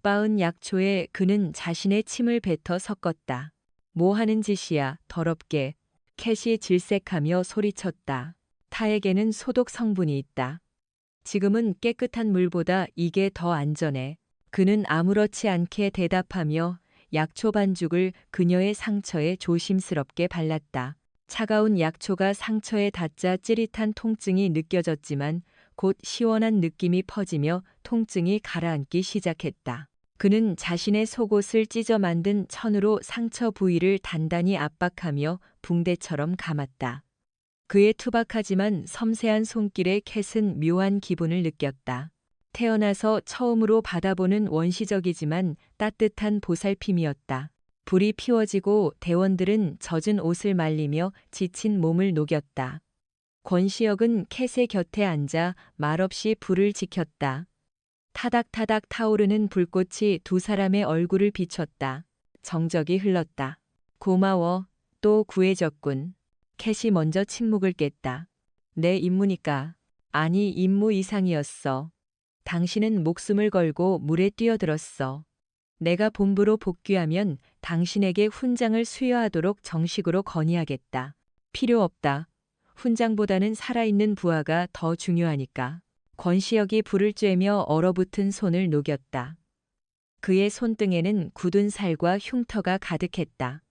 빻은 약초에 그는 자신의 침을 뱉어 섞었다. 뭐 하는 짓이야, 더럽게. 캣이 질색하며 소리쳤다. 타액에는 소독 성분이 있다. 지금은 깨끗한 물보다 이게 더 안전해. 그는 아무렇지 않게 대답하며 약초 반죽을 그녀의 상처에 조심스럽게 발랐다. 차가운 약초가 상처에 닿자 찌릿한 통증이 느껴졌지만 곧 시원한 느낌이 퍼지며 통증이 가라앉기 시작했다. 그는 자신의 속옷을 찢어 만든 천으로 상처 부위를 단단히 압박하며 붕대처럼 감았다. 그의 투박하지만 섬세한 손길에 캣은 묘한 기분을 느꼈다. 태어나서 처음으로 받아보는 원시적이지만 따뜻한 보살핌이었다. 불이 피워지고 대원들은 젖은 옷을 말리며 지친 몸을 녹였다. 권시혁은 캣의 곁에 앉아 말없이 불을 지켰다. 타닥타닥 타오르는 불꽃이 두 사람의 얼굴을 비췄다. 정적이 흘렀다. 고마워. 또 구해줬군. 캣이 먼저 침묵을 깼다. 내 임무니까. 아니, 임무 이상이었어. 당신은 목숨을 걸고 물에 뛰어들었어. 내가 본부로 복귀하면 당신에게 훈장을 수여하도록 정식으로 건의하겠다. 필요 없다. 훈장보다는 살아있는 부하가 더 중요하니까. 권시혁이 불을 쬐며 얼어붙은 손을 녹였다. 그의 손등에는 굳은 살과 흉터가 가득했다.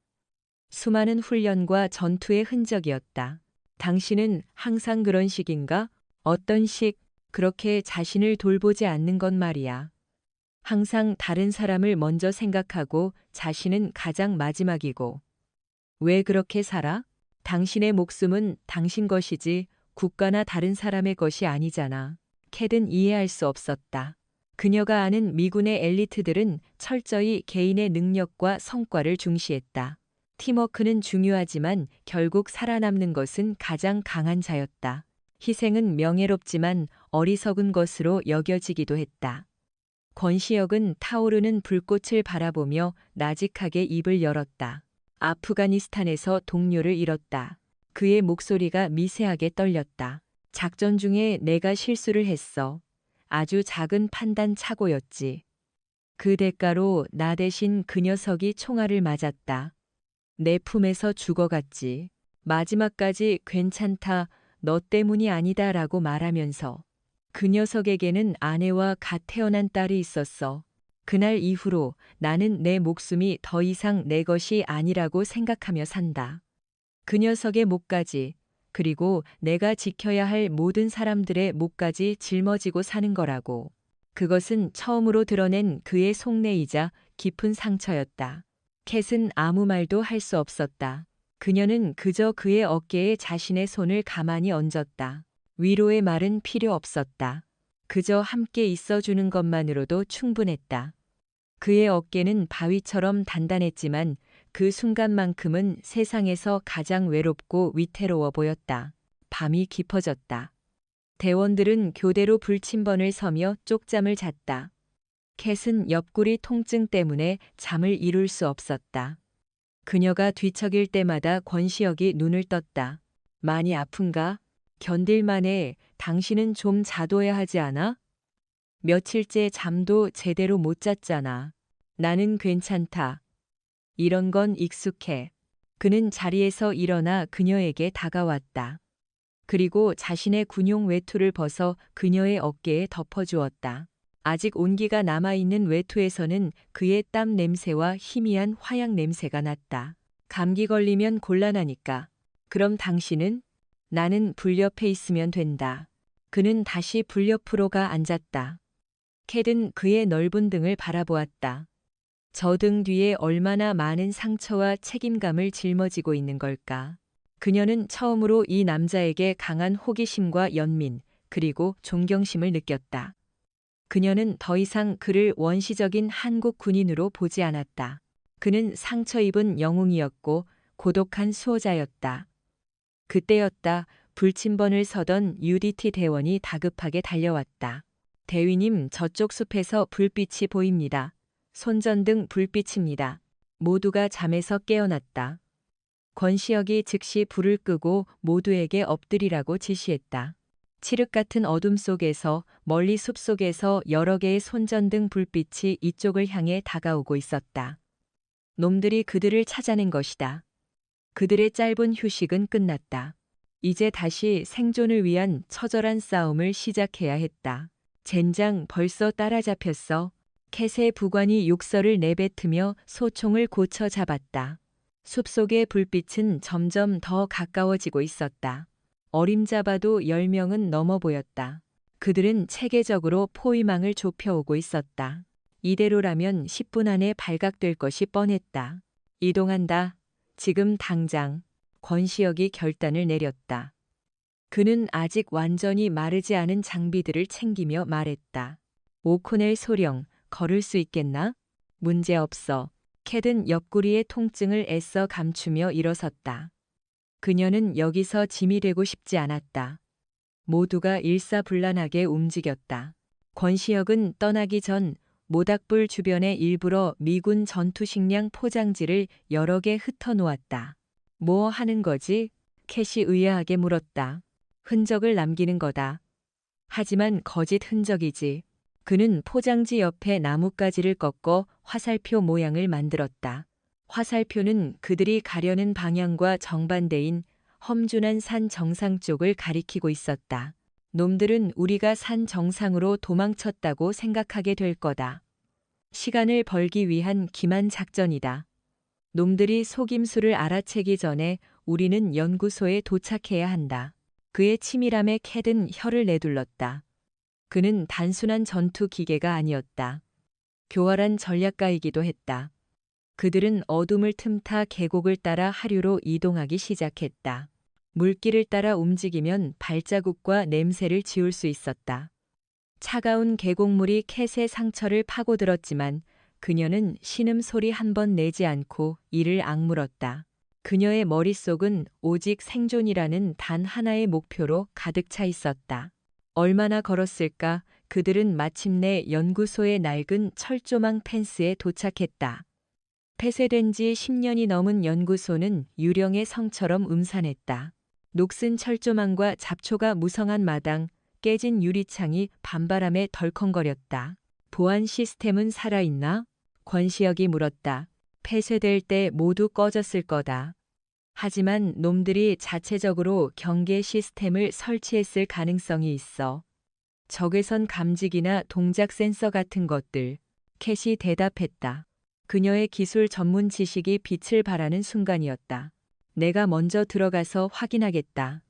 수많은 훈련과 전투의 흔적이었다. 당신은 항상 그런 식인가? 어떤 식? 그렇게 자신을 돌보지 않는 건 말이야. 항상 다른 사람을 먼저 생각하고 자신은 가장 마지막이고. 왜 그렇게 살아? 당신의 목숨은 당신 것이지 국가나 다른 사람의 것이 아니잖아. 캣은 이해할 수 없었다. 그녀가 아는 미군의 엘리트들은 철저히 개인의 능력과 성과를 중시했다. 팀워크는 중요하지만 결국 살아남는 것은 가장 강한 자였다. 희생은 명예롭지만 어리석은 것으로 여겨지기도 했다. 권시혁은 타오르는 불꽃을 바라보며 나직하게 입을 열었다. 아프가니스탄에서 동료를 잃었다. 그의 목소리가 미세하게 떨렸다. 작전 중에 내가 실수를 했어. 아주 작은 판단 착오였지. 그 대가로 나 대신 그 녀석이 총알을 맞았다. 내 품에서 죽어갔지. 마지막까지 괜찮다, 너 때문이 아니다라고 말하면서. 그 녀석에게는 아내와 갓 태어난 딸이 있었어. 그날 이후로 나는 내 목숨이 더 이상 내 것이 아니라고 생각하며 산다. 그 녀석의 목까지, 그리고 내가 지켜야 할 모든 사람들의 목까지 짊어지고 사는 거라고. 그것은 처음으로 드러낸 그의 속내이자 깊은 상처였다. 캣은 아무 말도 할 수 없었다. 그녀는 그저 그의 어깨에 자신의 손을 가만히 얹었다. 위로의 말은 필요 없었다. 그저 함께 있어주는 것만으로도 충분했다. 그의 어깨는 바위처럼 단단했지만 그 순간만큼은 세상에서 가장 외롭고 위태로워 보였다. 밤이 깊어졌다. 대원들은 교대로 불침번을 서며 쪽잠을 잤다. 캣은 옆구리 통증 때문에 잠을 이룰 수 없었다. 그녀가 뒤척일 때마다 권시혁이 눈을 떴다. 많이 아픈가? 견딜만해. 당신은 좀 자둬야 하지 않아? 며칠째 잠도 제대로 못 잤잖아. 나는 괜찮다. 이런 건 익숙해. 그는 자리에서 일어나 그녀에게 다가왔다. 그리고 자신의 군용 외투를 벗어 그녀의 어깨에 덮어주었다. 아직 온기가 남아있는 외투에서는 그의 땀 냄새와 희미한 화약 냄새가 났다. 감기 걸리면 곤란하니까. 그럼 당신은? 나는 불 옆에 있으면 된다. 그는 다시 불 옆으로 가 앉았다. 캣은 그의 넓은 등을 바라보았다. 저 등 뒤에 얼마나 많은 상처와 책임감을 짊어지고 있는 걸까. 그녀는 처음으로 이 남자에게 강한 호기심과 연민, 그리고 존경심을 느꼈다. 그녀는 더 이상 그를 원시적인 한국 군인으로 보지 않았다. 그는 상처 입은 영웅이었고 고독한 수호자였다. 그때였다. 불침번을 서던 UDT 대원이 다급하게 달려왔다. 대위님, 저쪽 숲에서 불빛이 보입니다. 손전등 불빛입니다. 모두가 잠에서 깨어났다. 권시혁이 즉시 불을 끄고 모두에게 엎드리라고 지시했다. 칠흑 같은 어둠 속에서 멀리 숲속에서 여러 개의 손전등 불빛이 이쪽을 향해 다가오고 있었다. 놈들이 그들을 찾아낸 것이다. 그들의 짧은 휴식은 끝났다. 이제 다시 생존을 위한 처절한 싸움을 시작해야 했다. 젠장, 벌써 따라잡혔어. 캣의 부관이 욕설을 내뱉으며 소총을 고쳐 잡았다. 숲속의 불빛은 점점 더 가까워지고 있었다. 어림잡아도 10명은 넘어 보였다. 그들은 체계적으로 포위망을 좁혀오고 있었다. 이대로라면 10분 안에 발각될 것이 뻔했다. 이동한다. 지금 당장. 권시혁이 결단을 내렸다. 그는 아직 완전히 마르지 않은 장비들을 챙기며 말했다. 오코넬 소령, 걸을 수 있겠나? 문제없어. 캣은 옆구리의 통증을 애써 감추며 일어섰다. 그녀는 여기서 짐이 되고 싶지 않았다. 모두가 일사불란하게 움직였다. 권시혁은 떠나기 전 모닥불 주변에 일부러 미군 전투식량 포장지를 여러 개 흩어놓았다. 뭐 하는 거지? 캣이 의아하게 물었다. 흔적을 남기는 거다. 하지만 거짓 흔적이지. 그는 포장지 옆에 나뭇가지를 꺾어 화살표 모양을 만들었다. 화살표는 그들이 가려는 방향과 정반대인 험준한 산 정상 쪽을 가리키고 있었다. 놈들은 우리가 산 정상으로 도망쳤다고 생각하게 될 거다. 시간을 벌기 위한 기만 작전이다. 놈들이 속임수를 알아채기 전에 우리는 연구소에 도착해야 한다. 그의 치밀함에 캣은 혀를 내둘렀다. 그는 단순한 전투 기계가 아니었다. 교활한 전략가이기도 했다. 그들은 어둠을 틈타 계곡을 따라 하류로 이동하기 시작했다. 물길을 따라 움직이면 발자국과 냄새를 지울 수 있었다. 차가운 계곡물이 캣의 상처를 파고들었지만 그녀는 신음소리 한 번 내지 않고 이를 악물었다. 그녀의 머릿속은 오직 생존이라는 단 하나의 목표로 가득 차 있었다. 얼마나 걸었을까? 그들은 마침내 연구소의 낡은 철조망 펜스에 도착했다. 폐쇄된 지 10년이 넘은 연구소는 유령의 성처럼 음산했다. 녹슨 철조망과 잡초가 무성한 마당, 깨진 유리창이 밤바람에 덜컹거렸다. 보안 시스템은 살아있나? 권시혁이 물었다. 폐쇄될 때 모두 꺼졌을 거다. 하지만 놈들이 자체적으로 경계 시스템을 설치했을 가능성이 있어. 적외선 감지기나 동작 센서 같은 것들. 캣이 대답했다. 그녀의 기술 전문 지식이 빛을 발하는 순간이었다. 내가 먼저 들어가서 확인하겠다.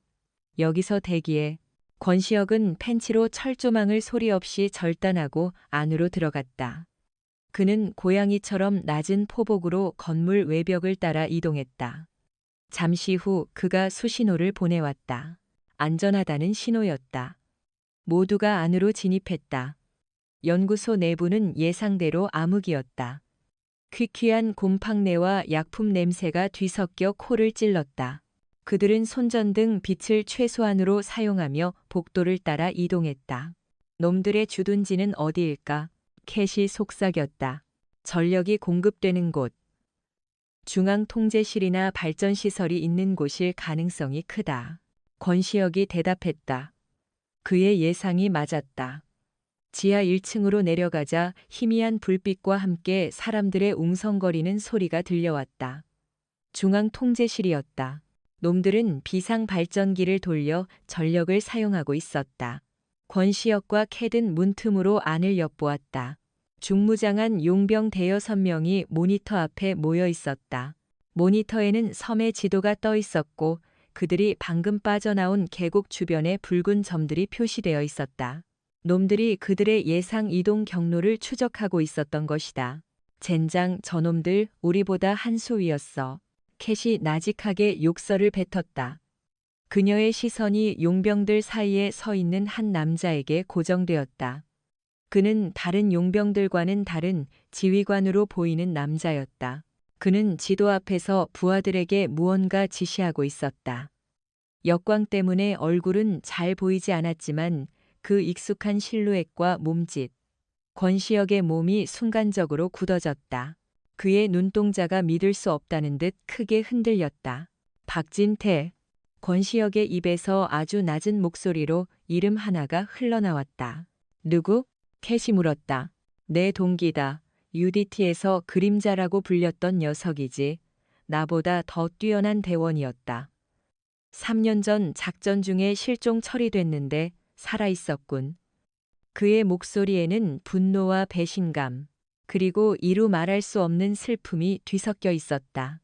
여기서 대기해. 권시혁은 펜치로 철조망을 소리 없이 절단하고 안으로 들어갔다. 그는 고양이처럼 낮은 포복으로 건물 외벽을 따라 이동했다. 잠시 후 그가 수신호를 보내왔다. 안전하다는 신호였다. 모두가 안으로 진입했다. 연구소 내부는 예상대로 암흑이었다. 퀴퀴한 곰팡내와 약품 냄새가 뒤섞여 코를 찔렀다. 그들은 손전등 빛을 최소한으로 사용하며 복도를 따라 이동했다. 놈들의 주둔지는 어디일까? 캣이 속삭였다. 전력이 공급되는 곳. 중앙통제실이나 발전시설이 있는 곳일 가능성이 크다. 권시혁이 대답했다. 그의 예상이 맞았다. 지하 1층으로 내려가자 희미한 불빛과 함께 사람들의 웅성거리는 소리가 들려왔다. 중앙통제실이었다. 놈들은 비상 발전기를 돌려 전력을 사용하고 있었다. 권시혁과 캣은 문틈으로 안을 엿보았다. 중무장한 용병 대여섯 명이 모니터 앞에 모여 있었다. 모니터에는 섬의 지도가 떠 있었고 그들이 방금 빠져나온 계곡 주변에 붉은 점들이 표시되어 있었다. 놈들이 그들의 예상 이동 경로를 추적하고 있었던 것이다. 젠장, 저놈들 우리보다 한 수 위였어. 캣이 나직하게 욕설을 뱉었다. 그녀의 시선이 용병들 사이에 서 있는 한 남자에게 고정되었다. 그는 다른 용병들과는 다른 지휘관으로 보이는 남자였다. 그는 지도 앞에서 부하들에게 무언가 지시하고 있었다. 역광 때문에 얼굴은 잘 보이지 않았지만 그 익숙한 실루엣과 몸짓, 권시혁의 몸이 순간적으로 굳어졌다. 그의 눈동자가 믿을 수 없다는 듯 크게 흔들렸다. 박진태. 권시혁의 입에서 아주 낮은 목소리로 이름 하나가 흘러나왔다. 누구? 캣이 물었다. 내 동기다. UDT에서 그림자라고 불렸던 녀석이지. 나보다 더 뛰어난 대원이었다. 3년 전 작전 중에 실종 처리됐는데 살아있었군. 그의 목소리에는 분노와 배신감, 그리고 이루 말할 수 없는 슬픔이 뒤섞여 있었다.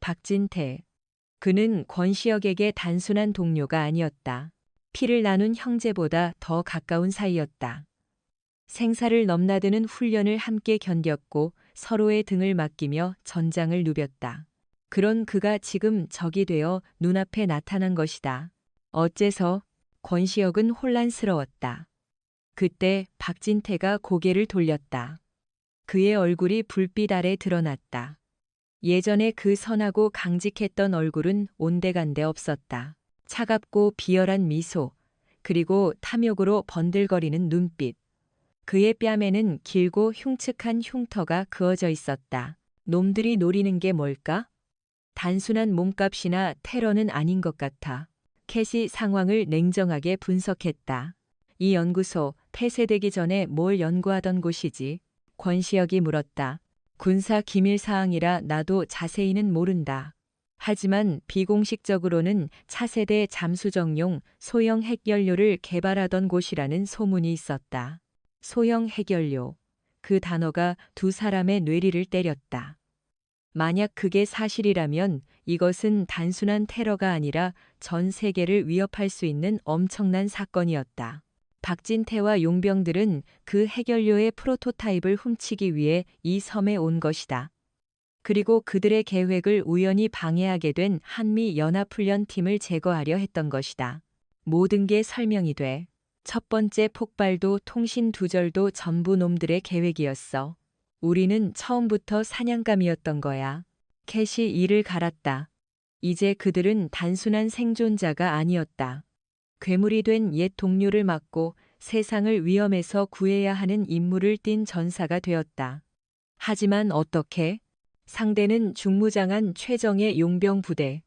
박진태. 그는 권시혁에게 단순한 동료가 아니었다. 피를 나눈 형제보다 더 가까운 사이였다. 생사를 넘나드는 훈련을 함께 견뎠고 서로의 등을 맡기며 전장을 누볐다. 그런 그가 지금 적이 되어 눈앞에 나타난 것이다. 어째서? 권시혁은 혼란스러웠다. 그때 박진태가 고개를 돌렸다. 그의 얼굴이 불빛 아래 드러났다. 예전에 그 선하고 강직했던 얼굴은 온데간데 없었다. 차갑고 비열한 미소, 그리고 탐욕으로 번들거리는 눈빛. 그의 뺨에는 길고 흉측한 흉터가 그어져 있었다. 놈들이 노리는 게 뭘까? 단순한 몸값이나 테러는 아닌 것 같아. 캣이 상황을 냉정하게 분석했다. 이 연구소, 폐쇄되기 전에 뭘 연구하던 곳이지? 권시혁이 물었다. 군사 기밀 사항이라 나도 자세히는 모른다. 하지만 비공식적으로는 차세대 잠수정용 소형 핵연료를 개발하던 곳이라는 소문이 있었다. 소형 핵연료. 그 단어가 두 사람의 뇌리를 때렸다. 만약 그게 사실이라면 이것은 단순한 테러가 아니라 전 세계를 위협할 수 있는 엄청난 사건이었다. 박진태와 용병들은 그 핵연료의 프로토타입을 훔치기 위해 이 섬에 온 것이다. 그리고 그들의 계획을 우연히 방해하게 된 한미 연합훈련팀을 제거하려 했던 것이다. 모든 게 설명이 돼. 첫 번째 폭발도 통신 두절도 전부 놈들의 계획이었어. 우리는 처음부터 사냥감이었던 거야. 캣이 이를 갈았다. 이제 그들은 단순한 생존자가 아니었다. 괴물이 된 옛 동료를 막고 세상을 위험에서 구해야 하는 임무를 띤 전사가 되었다. 하지만 어떻게? 상대는 중무장한 최정예 용병 부대.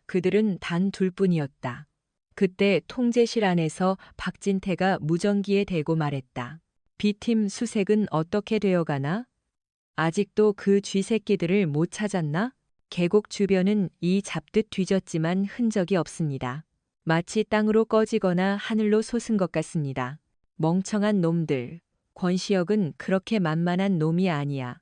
그들은 단 둘뿐이었다. 그때 통제실 안에서 박진태가 무전기에 대고 말했다. B팀 수색은 어떻게 되어가나? 아직도 그 쥐새끼들을 못 찾았나? 계곡 주변은 이 잡듯 뒤졌지만 흔적이 없습니다. 마치 땅으로 꺼지거나 하늘로 솟은 것 같습니다. 멍청한 놈들. 권시혁은 그렇게 만만한 놈이 아니야.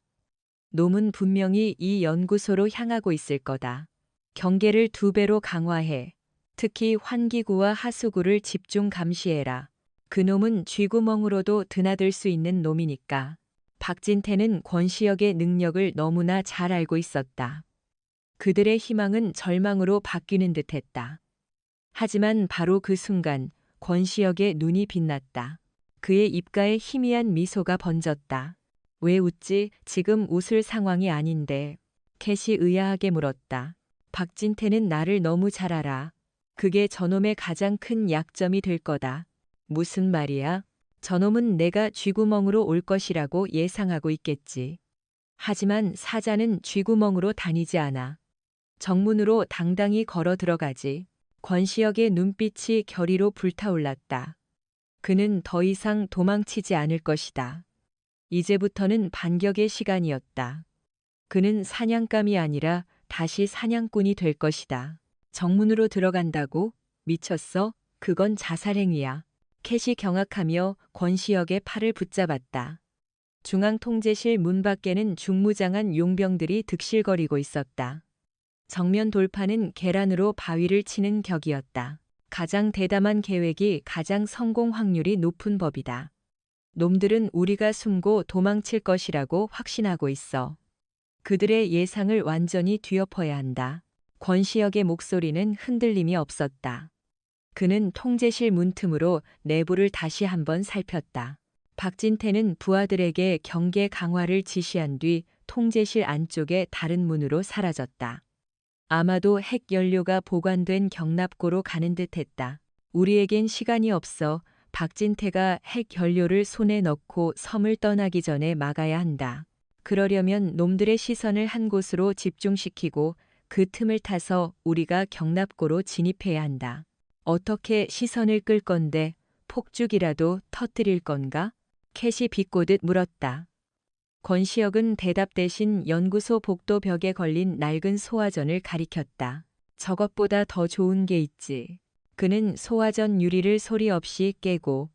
놈은 분명히 이 연구소로 향하고 있을 거다. 경계를 2배로 강화해. 특히 환기구와 하수구를 집중 감시해라. 그놈은 쥐구멍으로도 드나들 수 있는 놈이니까. 박진태는 권시혁의 능력을 너무나 잘 알고 있었다. 그들의 희망은 절망으로 바뀌는 듯했다. 하지만 바로 그 순간 권시혁의 눈이 빛났다. 그의 입가에 희미한 미소가 번졌다. 왜 웃지? 지금 웃을 상황이 아닌데. 캣이 의아하게 물었다. 박진태는 나를 너무 잘 알아. 그게 저놈의 가장 큰 약점이 될 거다. 무슨 말이야? 저놈은 내가 쥐구멍으로 올 것이라고 예상하고 있겠지. 하지만 사자는 쥐구멍으로 다니지 않아. 정문으로 당당히 걸어 들어가지. 권시혁의 눈빛이 결의로 불타올랐다. 그는 더 이상 도망치지 않을 것이다. 이제부터는 반격의 시간이었다. 그는 사냥감이 아니라 다시 사냥꾼이 될 것이다. 정문으로 들어간다고? 미쳤어? 그건 자살행위야. 캣이 경악하며 권시혁의 팔을 붙잡았다. 중앙통제실 문 밖에는 중무장한 용병들이 득실거리고 있었다. 정면 돌파는 계란으로 바위를 치는 격이었다. 가장 대담한 계획이 가장 성공 확률이 높은 법이다. 놈들은 우리가 숨고 도망칠 것이라고 확신하고 있어. 그들의 예상을 완전히 뒤엎어야 한다. 권시혁의 목소리는 흔들림이 없었다. 그는 통제실 문틈으로 내부를 다시 한번 살폈다. 박진태는 부하들에게 경계 강화를 지시한 뒤 통제실 안쪽의 다른 문으로 사라졌다. 아마도 핵 연료가 보관된 경납고로 가는 듯했다. 우리에겐 시간이 없어. 박진태가 핵 연료를 손에 넣고 섬을 떠나기 전에 막아야 한다. 그러려면 놈들의 시선을 한 곳으로 집중시키고 그 틈을 타서 우리가 경납고로 진입해야 한다. 어떻게 시선을 끌 건데 폭죽이라도 터뜨릴 건가? 캣이 비꼬듯 물었다. 권시혁은 대답 대신 연구소 복도 벽에 걸린 낡은 소화전을 가리켰다. 저것보다 더 좋은 게 있지. 그는 소화전 유리를 소리 없이 깨고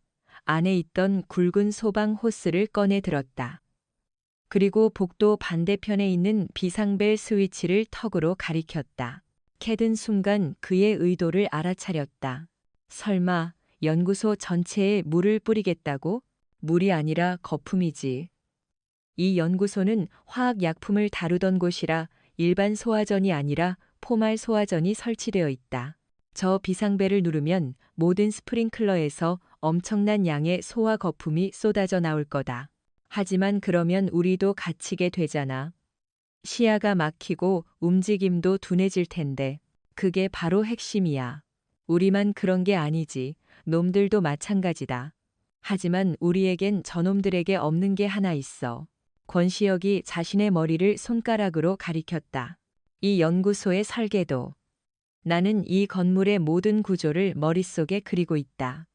안에 있던 굵은 소방 호스를 꺼내 들었다. 그리고 복도 반대편에 있는 비상벨 스위치를 턱으로 가리켰다. 캣은 순간 그의 의도를 알아차렸다. 설마 연구소 전체에 물을 뿌리겠다고? 물이 아니라 거품이지. 이 연구소는 화학약품을 다루던 곳이라 일반 소화전이 아니라 포말 소화전이 설치되어 있다. 저 비상벨을 누르면 모든 스프링클러에서 엄청난 양의 소화 거품이 쏟아져 나올 거다. 하지만 그러면 우리도 갇히게 되잖아. 시야가 막히고 움직임도 둔해질 텐데. 그게 바로 핵심이야. 우리만 그런 게 아니지. 놈들도 마찬가지다. 하지만 우리에겐 저놈들에게 없는 게 하나 있어. 권시혁이 자신의 머리를 손가락으로 가리켰다. 이 연구소의 설계도. 나는 이 건물의 모든 구조를 머릿속에 그리고 있다.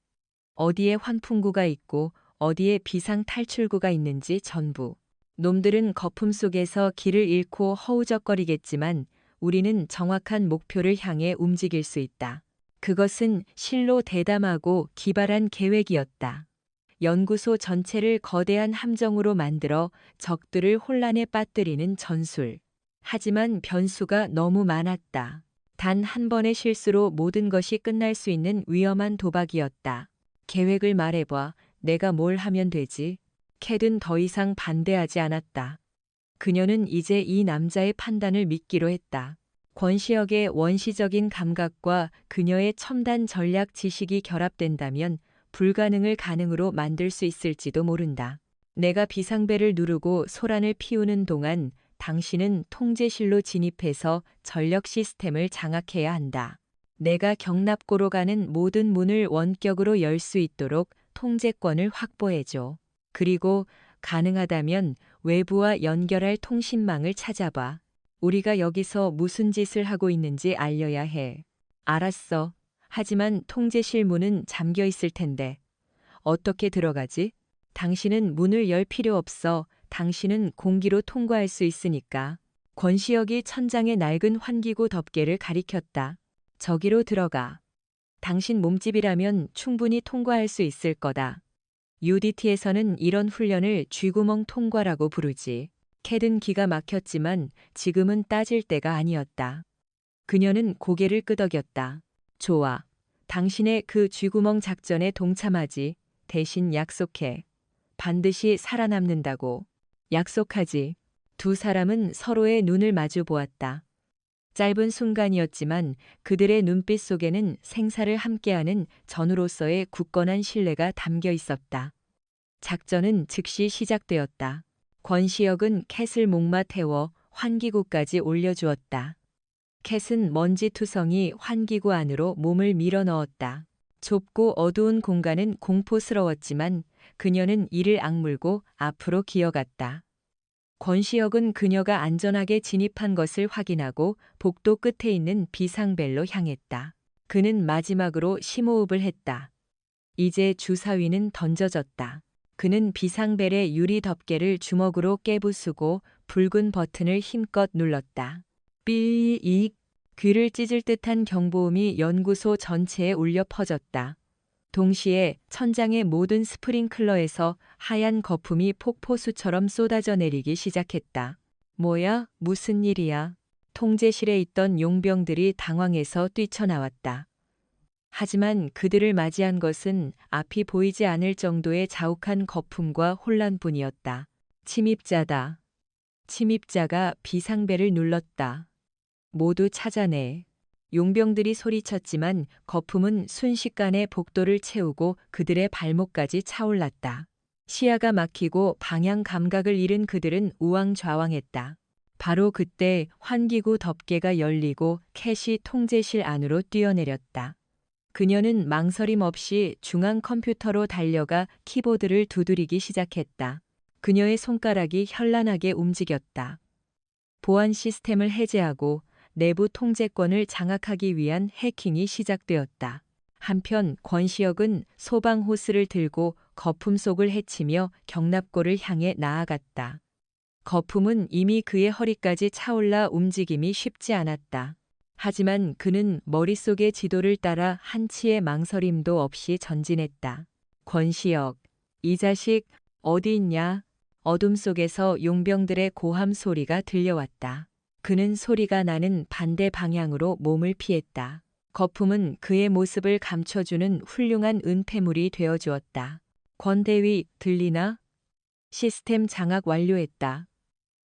어디에 환풍구가 있고 어디에 비상 탈출구가 있는지 전부. 놈들은 거품 속에서 길을 잃고 허우적거리겠지만 우리는 정확한 목표를 향해 움직일 수 있다. 그것은 실로 대담하고 기발한 계획이었다. 연구소 전체를 거대한 함정으로 만들어 적들을 혼란에 빠뜨리는 전술. 하지만 변수가 너무 많았다. 단 한 번의 실수로 모든 것이 끝날 수 있는 위험한 도박이었다. 계획을 말해봐. 내가 뭘 하면 되지? 캣은 더 이상 반대하지 않았다. 그녀는 이제 이 남자의 판단을 믿기로 했다. 권시혁의 원시적인 감각과 그녀의 첨단 전략 지식이 결합된다면 불가능을 가능으로 만들 수 있을지도 모른다. 내가 비상벨을 누르고 소란을 피우는 동안 당신은 통제실로 진입해서 전력 시스템을 장악해야 한다. 내가 경납고로 가는 모든 문을 원격으로 열 수 있도록 통제권을 확보해줘. 그리고 가능하다면 외부와 연결할 통신망을 찾아봐. 우리가 여기서 무슨 짓을 하고 있는지 알려야 해. 알았어. 하지만 통제실 문은 잠겨 있을 텐데. 어떻게 들어가지? 당신은 문을 열 필요 없어. 당신은 공기로 통과할 수 있으니까. 권시혁이 천장의 낡은 환기구 덮개를 가리켰다. 저기로 들어가. 당신 몸집이라면 충분히 통과할 수 있을 거다. UDT에서는 이런 훈련을 쥐구멍 통과라고 부르지. 캣은 기가 막혔지만 지금은 따질 때가 아니었다. 그녀는 고개를 끄덕였다. 좋아. 당신의 그 쥐구멍 작전에 동참하지. 대신 약속해. 반드시 살아남는다고. 약속하지. 두 사람은 서로의 눈을 마주 보았다. 짧은 순간이었지만 그들의 눈빛 속에는 생사를 함께하는 전우로서의 굳건한 신뢰가 담겨 있었다. 작전은 즉시 시작되었다. 권시혁은 캣을 목마 태워 환기구까지 올려주었다. 캣은 먼지투성이 환기구 안으로 몸을 밀어넣었다. 좁고 어두운 공간은 공포스러웠지만 그녀는 이를 악물고 앞으로 기어갔다. 권시혁은 그녀가 안전하게 진입한 것을 확인하고 복도 끝에 있는 비상벨로 향했다. 그는 마지막으로 심호흡을 했다. 이제 주사위는 던져졌다. 그는 비상벨의 유리 덮개를 주먹으로 깨부수고 붉은 버튼을 힘껏 눌렀다. 삐익. 귀를 찢을 듯한 경보음이 연구소 전체에 울려 퍼졌다. 동시에 천장의 모든 스프링클러에서 하얀 거품이 폭포수처럼 쏟아져 내리기 시작했다. 뭐야? 무슨 일이야? 통제실에 있던 용병들이 당황해서 뛰쳐나왔다. 하지만 그들을 맞이한 것은 앞이 보이지 않을 정도의 자욱한 거품과 혼란뿐이었다. 침입자다. 침입자가 비상벨을 눌렀다. 모두 찾아내. 용병들이 소리쳤지만 거품은 순식간에 복도를 채우고 그들의 발목까지 차올랐다. 시야가 막히고 방향 감각을 잃은 그들은 우왕좌왕했다. 바로 그때 환기구 덮개가 열리고 캣이 통제실 안으로 뛰어내렸다. 그녀는 망설임 없이 중앙 컴퓨터로 달려가 키보드를 두드리기 시작했다. 그녀의 손가락이 현란하게 움직였다. 보안 시스템을 해제하고 내부 통제권을 장악하기 위한 해킹이 시작되었다. 한편 권시혁은 소방 호스를 들고 거품 속을 헤치며 경납고를 향해 나아갔다. 거품은 이미 그의 허리까지 차올라 움직임이 쉽지 않았다. 하지만 그는 머릿속의 지도를 따라 한치의 망설임도 없이 전진했다. 권시혁, 이 자식 어디 있냐? 어둠 속에서 용병들의 고함 소리가 들려왔다. 그는 소리가 나는 반대 방향으로 몸을 피했다. 거품은 그의 모습을 감춰주는 훌륭한 은폐물이 되어주었다. 권대위, 들리나? 시스템 장악 완료했다.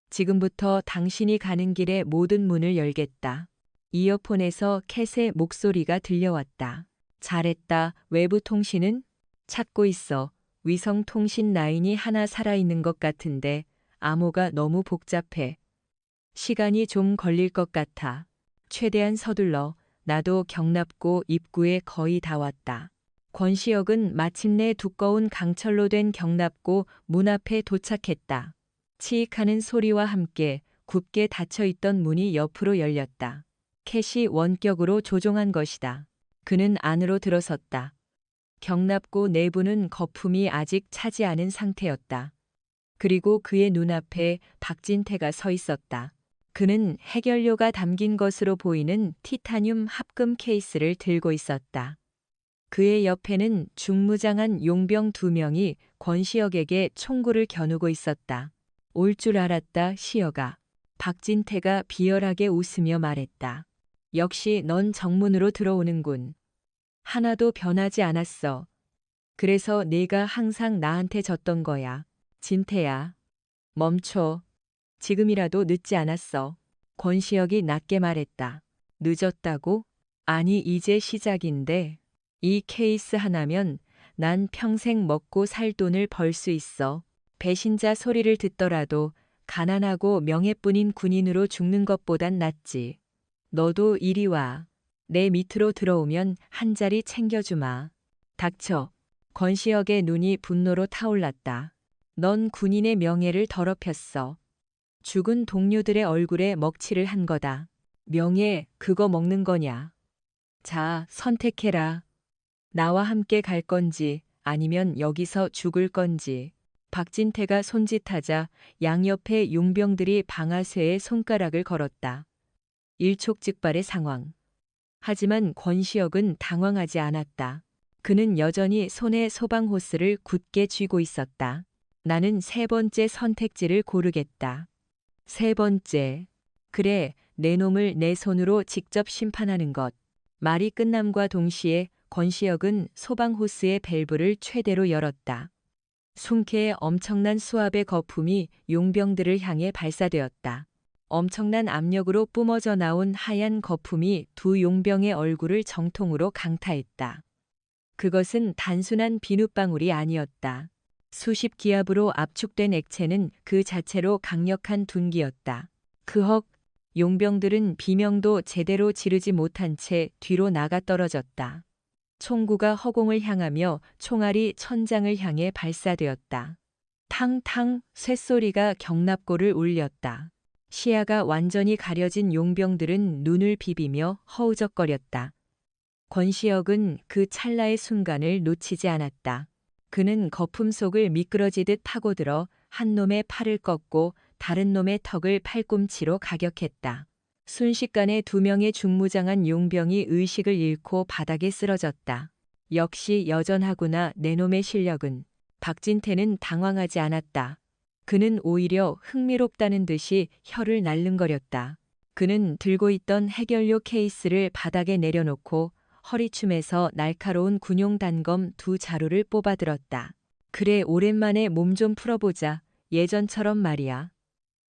지금부터 당신이 가는 길의 모든 문을 열겠다. 이어폰에서 캣의 목소리가 들려왔다. 잘했다. 외부 통신은? 찾고 있어. 위성 통신 라인이 하나 살아있는 것 같은데 암호가 너무 복잡해. 시간이 좀 걸릴 것 같아. 최대한 서둘러. 나도 경납고 입구에 거의 다 왔다. 권시혁은 마침내 두꺼운 강철로 된 경납고 문 앞에 도착했다. 치익하는 소리와 함께 굽게 닫혀있던 문이 옆으로 열렸다. 캣이 원격으로 조종한 것이다. 그는 안으로 들어섰다. 경납고 내부는 거품이 아직 차지 않은 상태였다. 그리고 그의 눈앞에 박진태가 서 있었다. 그는 해결료가 담긴 것으로 보이는 티타늄 합금 케이스를 들고 있었다. 그의 옆에는 중무장한 용병 2명이 권시혁에게 총구를 겨누고 있었다. 올 줄 알았다, 시혁아. 박진태가 비열하게 웃으며 말했다. 역시 넌 정문으로 들어오는군. 하나도 변하지 않았어. 그래서 네가 항상 나한테 졌던 거야. 진태야. 멈춰. 지금이라도 늦지 않았어. 권시혁이 낮게 말했다. 늦었다고? 아니 이제 시작인데. 이 케이스 하나면 난 평생 먹고 살 돈을 벌 수 있어. 배신자 소리를 듣더라도 가난하고 명예뿐인 군인으로 죽는 것보단 낫지. 너도 이리 와. 내 밑으로 들어오면 한 자리 챙겨주마. 닥쳐. 권시혁의 눈이 분노로 타올랐다. 넌 군인의 명예를 더럽혔어. 죽은 동료들의 얼굴에 먹칠을 한 거다. 명예, 그거 먹는 거냐. 자, 선택해라. 나와 함께 갈 건지 아니면 여기서 죽을 건지. 박진태가 손짓하자 양옆의 용병들이 방아쇠에 손가락을 걸었다. 일촉즉발의 상황. 하지만 권시혁은 당황하지 않았다. 그는 여전히 손에 소방 호스를 굳게 쥐고 있었다. 나는 세 번째 선택지를 고르겠다. 세 번째. 그래, 내 놈을 내 손으로 직접 심판하는 것. 말이 끝남과 동시에 권시혁은 소방 호스의 밸브를 최대로 열었다. 숨케의 엄청난 수압의 거품이 용병들을 향해 발사되었다. 엄청난 압력으로 뿜어져 나온 하얀 거품이 두 용병의 얼굴을 정통으로 강타했다. 그것은 단순한 비눗방울이 아니었다. 수십 기압으로 압축된 액체는 그 자체로 강력한 둔기였다. 크헉, 용병들은 비명도 제대로 지르지 못한 채 뒤로 나가 떨어졌다. 총구가 허공을 향하며 총알이 천장을 향해 발사되었다. 탕탕 쇳소리가 경납고를 울렸다. 시야가 완전히 가려진 용병들은 눈을 비비며 허우적거렸다. 권시혁은 그 찰나의 순간을 놓치지 않았다. 그는 거품 속을 미끄러지듯 파고들어 한 놈의 팔을 꺾고 다른 놈의 턱을 팔꿈치로 가격했다. 순식간에 2명의 중무장한 용병이 의식을 잃고 바닥에 쓰러졌다. 역시 여전하구나 내 놈의 실력은. 박진태는 당황하지 않았다. 그는 오히려 흥미롭다는 듯이 혀를 날름거렸다. 그는 들고 있던 해결료 케이스를 바닥에 내려놓고 허리춤에서 날카로운 군용 단검 2자루를 뽑아들었다. 그래 오랜만에 몸 좀 풀어보자. 예전처럼 말이야.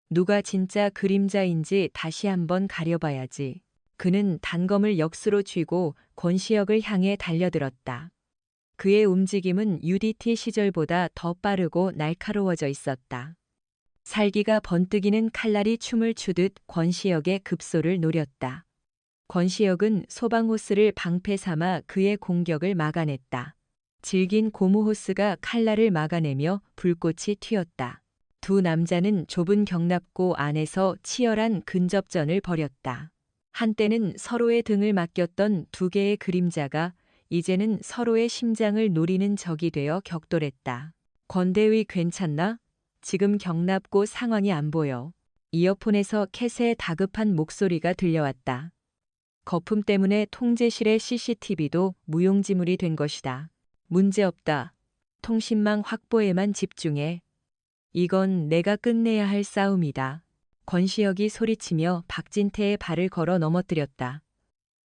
누가 진짜 그림자인지 다시 한번 가려봐야지. 그는 단검을 역수로 쥐고 권시혁을 향해 달려들었다. 그의 움직임은 UDT 시절보다 더 빠르고 날카로워져 있었다. 살기가 번뜩이는 칼날이 춤을 추듯 권시혁의 급소를 노렸다. 권시혁은 소방호스를 방패 삼아 그의 공격을 막아냈다. 질긴 고무호스가 칼날을 막아내며 불꽃이 튀었다. 두 남자는 좁은 경납고 안에서 치열한 근접전을 벌였다. 한때는 서로의 등을 맡겼던 두 개의 그림자가 이제는 서로의 심장을 노리는 적이 되어 격돌했다. 권대위 괜찮나? 지금 경납고 상황이 안 보여. 이어폰에서 캣의 다급한 목소리가 들려왔다. 거품 때문에 통제실의 CCTV도 무용지물이 된 것이다. 문제없다. 통신망 확보에만 집중해. 이건 내가 끝내야 할 싸움이다. 권시혁이 소리치며 박진태의 발을 걸어 넘어뜨렸다.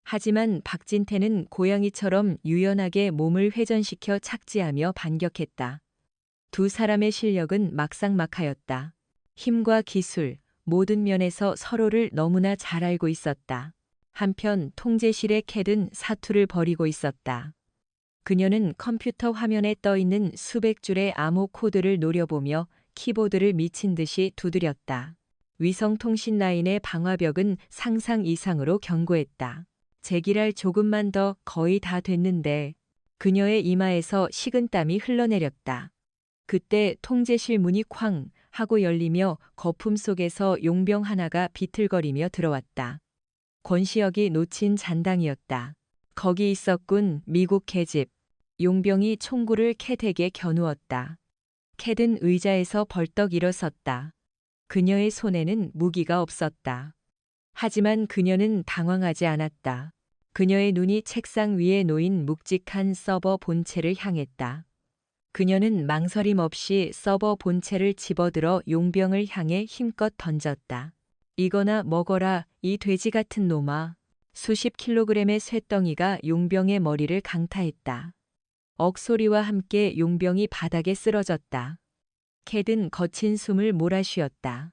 하지만 박진태는 고양이처럼 유연하게 몸을 회전시켜 착지하며 반격했다. 두 사람의 실력은 막상막하였다. 힘과 기술, 모든 면에서 서로를 너무나 잘 알고 있었다. 한편 통제실의 캣은 사투를 벌이고 있었다. 그녀는 컴퓨터 화면에 떠 있는 수백 줄의 암호 코드를 노려보며 키보드를 미친 듯이 두드렸다. 위성통신 라인의 방화벽은 상상 이상으로 견고했다. 제기랄 조금만 더 거의 다 됐는데 그녀의 이마에서 식은땀이 흘러내렸다. 그때 통제실 문이 쾅 하고 열리며 거품 속에서 용병 하나가 비틀거리며 들어왔다. 권시혁이 놓친 잔당이었다. 거기 있었군 미국 계집. 용병이 총구를 캣에게 겨누었다. 캣은 의자에서 벌떡 일어섰다. 그녀의 손에는 무기가 없었다. 하지만 그녀는 당황하지 않았다. 그녀의 눈이 책상 위에 놓인 묵직한 서버 본체를 향했다. 그녀는 망설임 없이 서버 본체를 집어들어 용병을 향해 힘껏 던졌다. 이거나 먹어라, 이 돼지 같은 놈아. 수십 킬로그램의 쇳덩이가 용병의 머리를 강타했다. 억소리와 함께 용병이 바닥에 쓰러졌다. 캣은 거친 숨을 몰아쉬었다.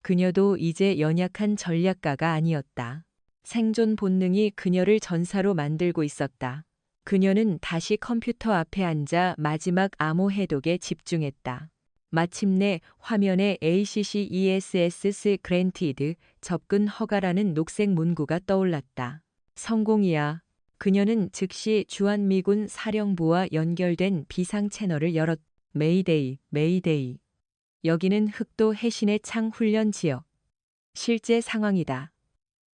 그녀도 이제 연약한 전략가가 아니었다. 생존 본능이 그녀를 전사로 만들고 있었다. 그녀는 다시 컴퓨터 앞에 앉아 마지막 암호 해독에 집중했다. 마침내 화면에 ACC-ESS 그랜티드 접근 허가라는 녹색 문구가 떠올랐다. 성공이야. 그녀는 즉시 주한미군 사령부와 연결된 비상 채널을 열었다. 메이데이, 메이데이. 여기는 흑도 해신의 창 훈련 지역. 실제 상황이다.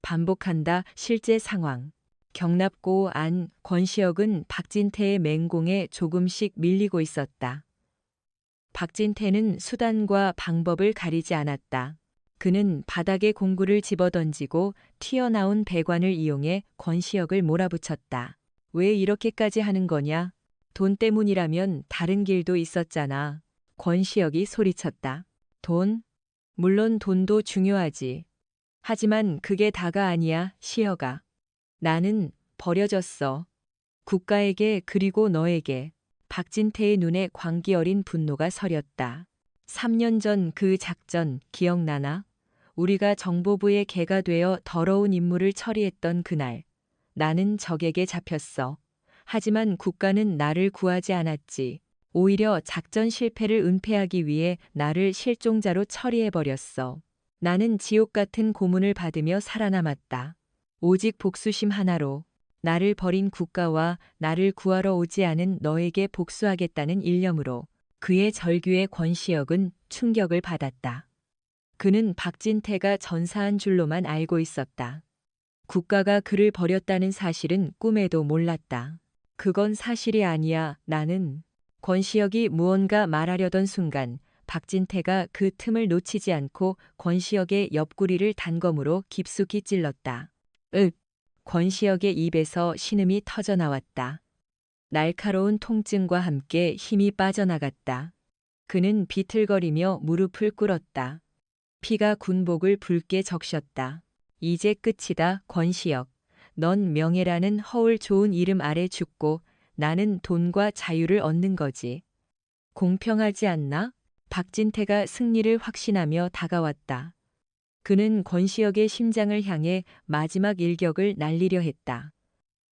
반복한다. 실제 상황. 경납고 안 권시혁은 박진태의 맹공에 조금씩 밀리고 있었다. 박진태는 수단과 방법을 가리지 않았다. 그는 바닥에 공구를 집어던지고 튀어나온 배관을 이용해 권시혁을 몰아붙였다. 왜 이렇게까지 하는 거냐? 돈 때문이라면 다른 길도 있었잖아. 권시혁이 소리쳤다. 돈? 물론 돈도 중요하지. 하지만 그게 다가 아니야, 시혁아. 나는 버려졌어. 국가에게 그리고 너에게. 박진태의 눈에 광기 어린 분노가 서렸다. 3년 전 그 작전 기억나나? 우리가 정보부의 개가 되어 더러운 임무를 처리했던 그날. 나는 적에게 잡혔어. 하지만 국가는 나를 구하지 않았지. 오히려 작전 실패를 은폐하기 위해 나를 실종자로 처리해버렸어. 나는 지옥 같은 고문을 받으며 살아남았다. 오직 복수심 하나로 나를 버린 국가와 나를 구하러 오지 않은 너에게 복수하겠다는 일념으로. 그의 절규에 권시혁은 충격을 받았다. 그는 박진태가 전사한 줄로만 알고 있었다. 국가가 그를 버렸다는 사실은 꿈에도 몰랐다. 그건 사실이 아니야, 나는. 권시혁이 무언가 말하려던 순간 박진태가 그 틈을 놓치지 않고 권시혁의 옆구리를 단검으로 깊숙이 찔렀다. 윽! 권시혁의 입에서 신음이 터져나왔다. 날카로운 통증과 함께 힘이 빠져나갔다. 그는 비틀거리며 무릎을 꿇었다. 피가 군복을 붉게 적셨다. 이제 끝이다, 권시혁. 넌 명예라는 허울 좋은 이름 아래 죽고 나는 돈과 자유를 얻는 거지. 공평하지 않나? 박진태가 승리를 확신하며 다가왔다. 그는 권시혁의 심장을 향해 마지막 일격을 날리려 했다.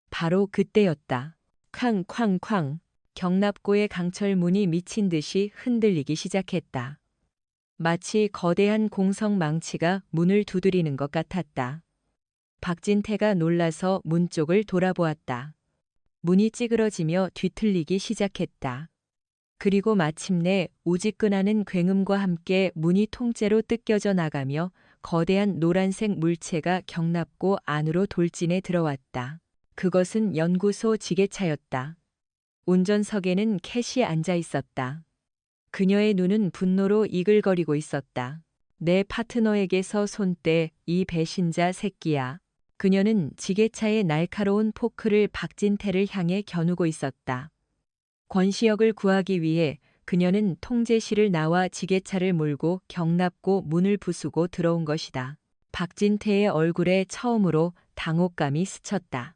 바로 그때였다. 쾅쾅쾅. 경납고의 강철문이 미친 듯이 흔들리기 시작했다. 마치 거대한 공성 망치가 문을 두드리는 것 같았다. 박진태가 놀라서 문 쪽을 돌아보았다. 문이 찌그러지며 뒤틀리기 시작했다. 그리고 마침내 우지끈하는 굉음과 함께 문이 통째로 뜯겨져 나가며 거대한 노란색 물체가 경납고 안으로 돌진해 들어왔다. 그것은 연구소 지게차였다. 운전석에는 캣이 앉아 있었다. 그녀의 눈은 분노로 이글거리고 있었다. 내 파트너에게서 손 떼, 이 배신자 새끼야. 그녀는 지게차의 날카로운 포크를 박진태를 향해 겨누고 있었다. 권시혁을 구하기 위해 그녀는 통제실을 나와 지게차를 몰고 경납고 문을 부수고 들어온 것이다. 박진태의 얼굴에 처음으로 당혹감이 스쳤다.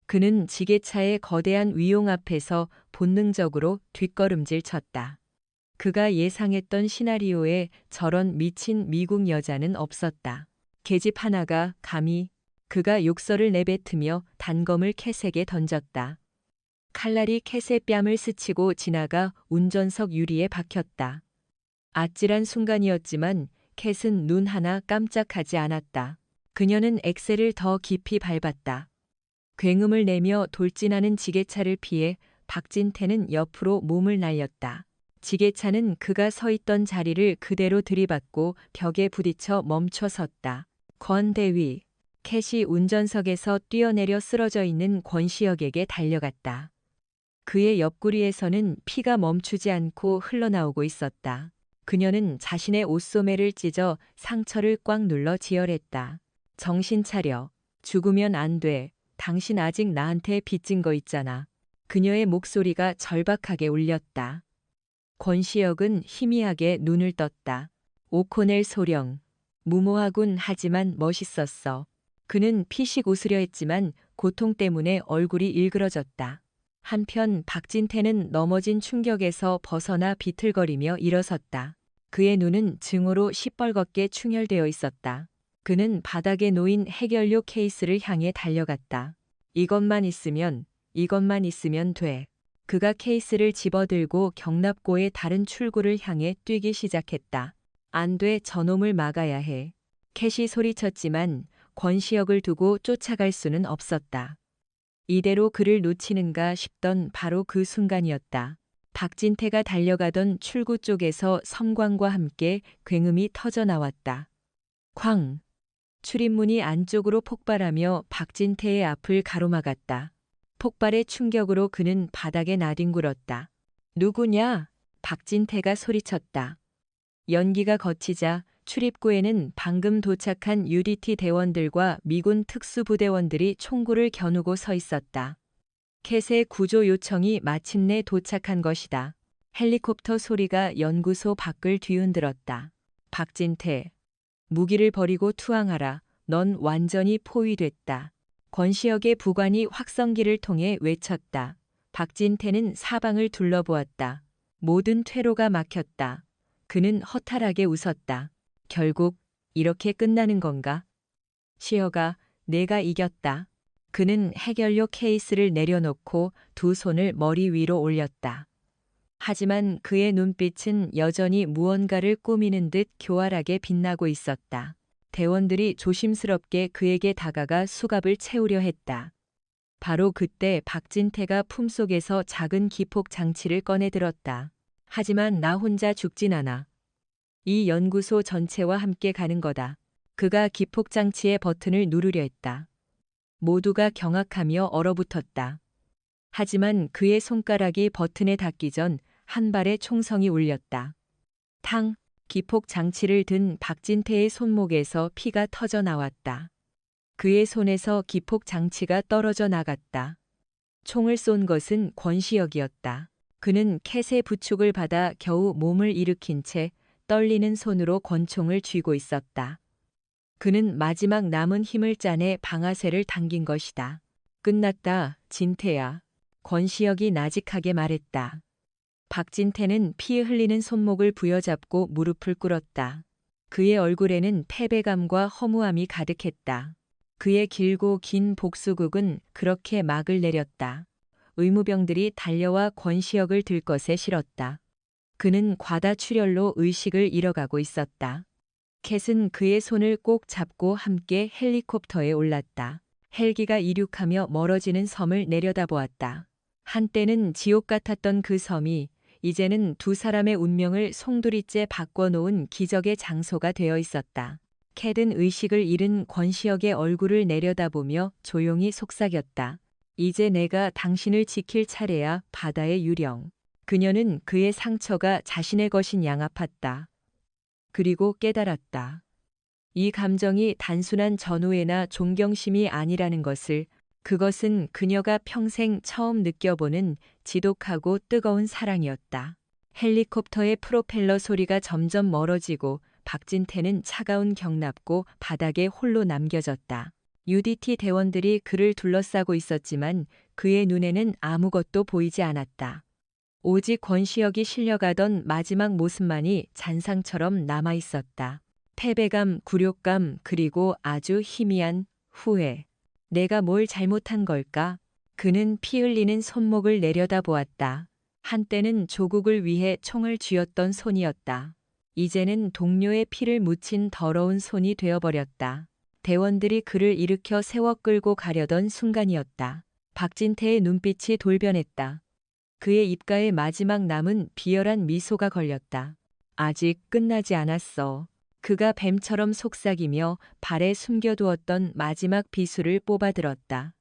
그는 지게차의 거대한 위용 앞에서 본능적으로 뒷걸음질 쳤다. 그가 예상했던 시나리오에 저런 미친 미국 여자는 없었다. 계집 하나가 감히. 그가 욕설을 내뱉으며 단검을 캣에게 던졌다. 칼날이 캣의 뺨을 스치고 지나가 운전석 유리에 박혔다. 아찔한 순간이었지만 캣은 눈 하나 깜짝하지 않았다. 그녀는 엑셀을 더 깊이 밟았다. 굉음을 내며 돌진하는 지게차를 피해 박진태는 옆으로 몸을 날렸다. 지게차는 그가 서 있던 자리를 그대로 들이받고 벽에 부딪혀 멈춰 섰다. 권대위. 캣이 운전석에서 뛰어내려 쓰러져 있는 권시혁에게 달려갔다. 그의 옆구리에서는 피가 멈추지 않고 흘러나오고 있었다. 그녀는 자신의 옷소매를 찢어 상처를 꽉 눌러 지혈했다. 정신 차려. 죽으면 안 돼. 당신 아직 나한테 빚진 거 있잖아. 그녀의 목소리가 절박하게 울렸다. 권시혁은 희미하게 눈을 떴다. 오코넬 소령. 무모하군 하지만 멋있었어. 그는 피식 웃으려 했지만 고통 때문에 얼굴이 일그러졌다. 한편 박진태는 넘어진 충격에서 벗어나 비틀거리며 일어섰다. 그의 눈은 증오로 시뻘겋게 충혈되어 있었다. 그는 바닥에 놓인 해결료 케이스를 향해 달려갔다. 이것만 있으면 돼. 그가 케이스를 집어들고 경납고의 다른 출구를 향해 뛰기 시작했다. 안 돼, 저놈을 막아야 해. 캣이 소리쳤지만 권시혁을 두고 쫓아갈 수는 없었다. 이대로 그를 놓치는가 싶던 바로 그 순간이었다. 박진태가 달려가던 출구 쪽에서 섬광과 함께 굉음이 터져 나왔다. 쾅! 출입문이 안쪽으로 폭발하며 박진태의 앞을 가로막았다. 폭발의 충격으로 그는 바닥에 나뒹굴었다. 누구냐? 박진태가 소리쳤다. 연기가 거치자 출입구에는 방금 도착한 UDT 대원들과 미군 특수부대원들이 총구를 겨누고 서 있었다. 캣의 구조 요청이 마침내 도착한 것이다. 헬리콥터 소리가 연구소 밖을 뒤흔들었다. 박진태, 무기를 버리고 투항하라. 넌 완전히 포위됐다. 권시혁의 부관이 확성기를 통해 외쳤다. 박진태는 사방을 둘러보았다. 모든 퇴로가 막혔다. 그는 허탈하게 웃었다. 결국 이렇게 끝나는 건가? 시혁아, 내가 이겼다. 그는 해결료 케이스를 내려놓고 두 손을 머리 위로 올렸다. 하지만 그의 눈빛은 여전히 무언가를 꾸미는 듯 교활하게 빛나고 있었다. 대원들이 조심스럽게 그에게 다가가 수갑을 채우려 했다. 바로 그때 박진태가 품속에서 작은 기폭 장치를 꺼내 들었다. 하지만 나 혼자 죽진 않아. 이 연구소 전체와 함께 가는 거다. 그가 기폭 장치의 버튼을 누르려 했다. 모두가 경악하며 얼어붙었다. 하지만 그의 손가락이 버튼에 닿기 전 한 발의 총성이 울렸다. 탕! 기폭 장치를 든 박진태의 손목에서 피가 터져 나왔다. 그의 손에서 기폭 장치가 떨어져 나갔다. 총을 쏜 것은 권시혁이었다. 그는 캣의 부축을 받아 겨우 몸을 일으킨 채 떨리는 손으로 권총을 쥐고 있었다. 그는 마지막 남은 힘을 짜내 방아쇠를 당긴 것이다. 끝났다, 진태야. 권시혁이 나직하게 말했다. 박진태는 피 흘리는 손목을 부여잡고 무릎을 꿇었다. 그의 얼굴에는 패배감과 허무함이 가득했다. 그의 길고 긴 복수국은 그렇게 막을 내렸다. 의무병들이 달려와 권시혁을 들 것에 실었다. 그는 과다 출혈로 의식을 잃어가고 있었다. 캣은 그의 손을 꼭 잡고 함께 헬리콥터에 올랐다. 헬기가 이륙하며 멀어지는 섬을 내려다보았다. 한때는 지옥 같았던 그 섬이 이제는 두 사람의 운명을 송두리째 바꿔놓은 기적의 장소가 되어 있었다. 캣은 의식을 잃은 권시혁의 얼굴을 내려다보며 조용히 속삭였다. 이제 내가 당신을 지킬 차례야, 바다의 유령. 그녀는 그의 상처가 자신의 것인 양 아팠다. 그리고 깨달았다. 이 감정이 단순한 전우애나 존경심이 아니라는 것을, 그것은 그녀가 평생 처음 느껴보는 지독하고 뜨거운 사랑이었다. 헬리콥터의 프로펠러 소리가 점점 멀어지고 박진태는 차가운 경납고 바닥에 홀로 남겨졌다. UDT 대원들이 그를 둘러싸고 있었지만 그의 눈에는 아무것도 보이지 않았다. 오직 권시혁이 실려가던 마지막 모습만이 잔상처럼 남아 있었다. 패배감, 굴욕감, 그리고 아주 희미한 후회. 내가 뭘 잘못한 걸까? 그는 피 흘리는 손목을 내려다보았다. 한때는 조국을 위해 총을 쥐었던 손이었다. 이제는 동료의 피를 묻힌 더러운 손이 되어버렸다. 대원들이 그를 일으켜 세워 끌고 가려던 순간이었다. 박진태의 눈빛이 돌변했다. 그의 입가에 마지막 남은 비열한 미소가 걸렸다. 아직 끝나지 않았어. 그가 뱀처럼 속삭이며 발에 숨겨두었던 마지막 비수를 뽑아들었다.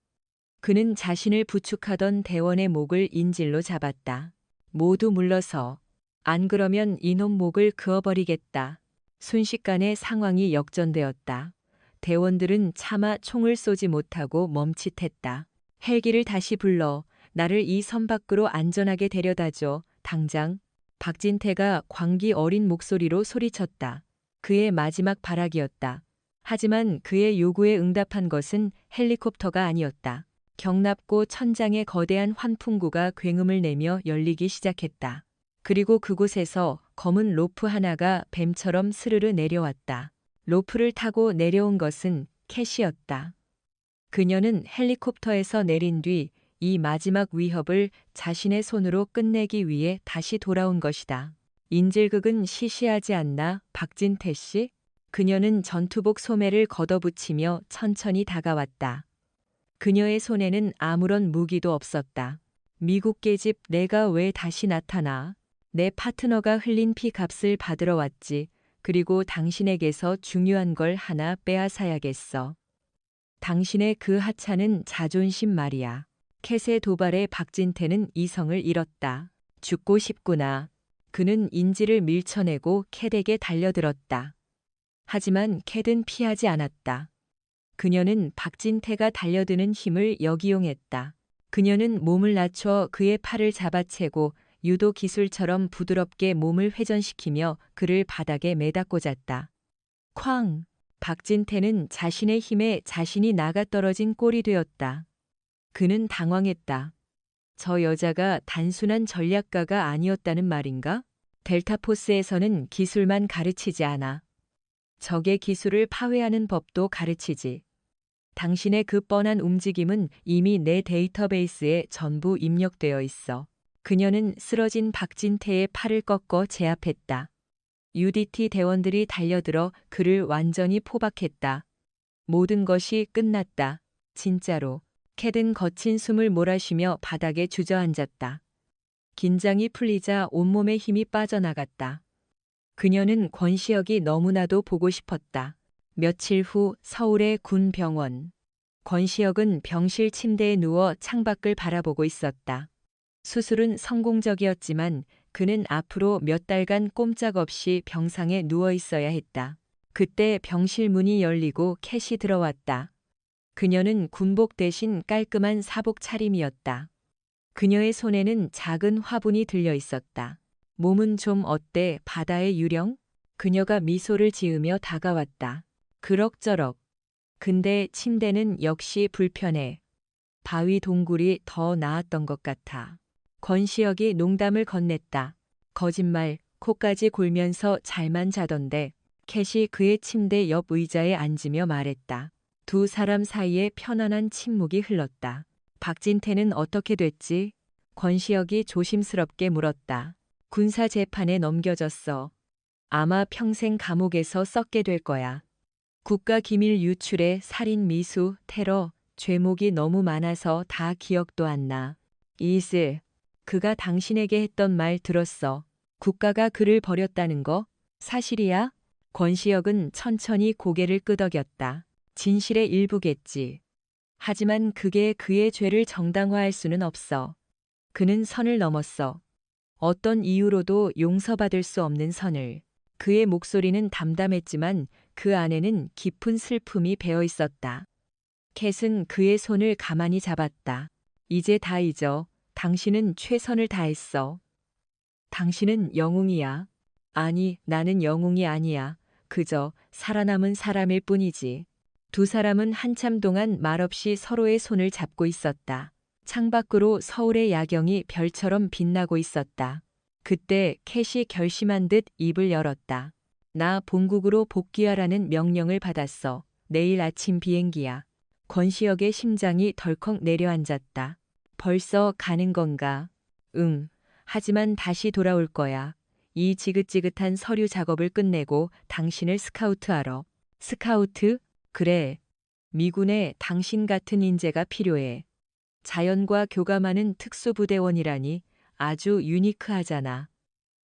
그는 자신을 부축하던 대원의 목을 인질로 잡았다. 모두 물러서. 안 그러면 이놈 목을 그어버리겠다. 순식간에 상황이 역전되었다. 대원들은 차마 총을 쏘지 못하고 멈칫했다. 헬기를 다시 불러 나를 이 섬 밖으로 안전하게 데려다줘. 당장. 박진태가 광기 어린 목소리로 소리쳤다. 그의 마지막 발악이었다. 하지만 그의 요구에 응답한 것은 헬리콥터가 아니었다. 경납고 천장의 거대한 환풍구가 굉음을 내며 열리기 시작했다. 그리고 그곳에서 검은 로프 하나가 뱀처럼 스르르 내려왔다. 로프를 타고 내려온 것은 캣이었다. 그녀는 헬리콥터에서 내린 뒤 이 마지막 위협을 자신의 손으로 끝내기 위해 다시 돌아온 것이다. 인질극은 시시하지 않나, 박진태 씨? 그녀는 전투복 소매를 걷어붙이며 천천히 다가왔다. 그녀의 손에는 아무런 무기도 없었다. 미국 계집 내가 왜 다시 나타나? 내 파트너가 흘린 피 값을 받으러 왔지. 그리고 당신에게서 중요한 걸 하나 빼앗아야겠어. 당신의 그 하찮은 자존심 말이야. 캣의 도발에 박진태는 이성을 잃었다. 죽고 싶구나. 그는 인지를 밀쳐내고 캣에게 달려들었다. 하지만 캣은 피하지 않았다. 그녀는 박진태가 달려드는 힘을 역이용했다. 그녀는 몸을 낮춰 그의 팔을 잡아채고 유도 기술처럼 부드럽게 몸을 회전시키며 그를 바닥에 매다 꽂았다. 쾅! 박진태는 자신의 힘에 자신이 나가떨어진 꼴이 되었다. 그는 당황했다. 저 여자가 단순한 전략가가 아니었다는 말인가? 델타포스에서는 기술만 가르치지 않아. 적의 기술을 파괴하는 법도 가르치지. 당신의 그 뻔한 움직임은 이미 내 데이터베이스에 전부 입력되어 있어. 그녀는 쓰러진 박진태의 팔을 꺾어 제압했다. UDT 대원들이 달려들어 그를 완전히 포박했다. 모든 것이 끝났다. 진짜로. 캣은 거친 숨을 몰아쉬며 바닥에 주저앉았다. 긴장이 풀리자 온몸에 힘이 빠져나갔다. 그녀는 권시혁이 너무나도 보고 싶었다. 며칠 후 서울의 군 병원. 권시혁은 병실 침대에 누워 창밖을 바라보고 있었다. 수술은 성공적이었지만 그는 앞으로 몇 달간 꼼짝없이 병상에 누워 있어야 했다. 그때 병실 문이 열리고 캣이 들어왔다. 그녀는 군복 대신 깔끔한 사복 차림이었다. 그녀의 손에는 작은 화분이 들려 있었다. 몸은 좀 어때, 바다의 유령? 그녀가 미소를 지으며 다가왔다. 그럭저럭. 근데 침대는 역시 불편해. 바위 동굴이 더 나았던 것 같아. 권시혁이 농담을 건넸다. 거짓말, 코까지 골면서 잘만 자던데. 캣이 그의 침대 옆 의자에 앉으며 말했다. 두 사람 사이에 편안한 침묵이 흘렀다. 박진태는 어떻게 됐지? 권시혁이 조심스럽게 물었다. 군사 재판에 넘겨졌어. 아마 평생 감옥에서 썩게 될 거야. 국가 기밀 유출에 살인 미수, 테러, 죄목이 너무 많아서 다 기억도 안 나. 이슬, 그가 당신에게 했던 말 들었어. 국가가 그를 버렸다는 거? 사실이야? 권시혁은 천천히 고개를 끄덕였다. 진실의 일부겠지. 하지만 그게 그의 죄를 정당화할 수는 없어. 그는 선을 넘었어. 어떤 이유로도 용서받을 수 없는 선을. 그의 목소리는 담담했지만 그 안에는 깊은 슬픔이 배어 있었다. 캣은 그의 손을 가만히 잡았다. 이제 다 잊어. 당신은 최선을 다했어. 당신은 영웅이야. 아니, 나는 영웅이 아니야. 그저 살아남은 사람일 뿐이지. 두 사람은 한참 동안 말없이 서로의 손을 잡고 있었다. 창밖으로 서울의 야경이 별처럼 빛나고 있었다. 그때 캣이 결심한 듯 입을 열었다. 나 본국으로 복귀하라는 명령을 받았어. 내일 아침 비행기야. 권시혁의 심장이 덜컥 내려앉았다. 벌써 가는 건가? 응. 하지만 다시 돌아올 거야. 이 지긋지긋한 서류 작업을 끝내고 당신을 스카우트하러. 스카우트? 그래. 미군에 당신 같은 인재가 필요해. 자연과 교감하는 특수부대원이라니 아주 유니크하잖아.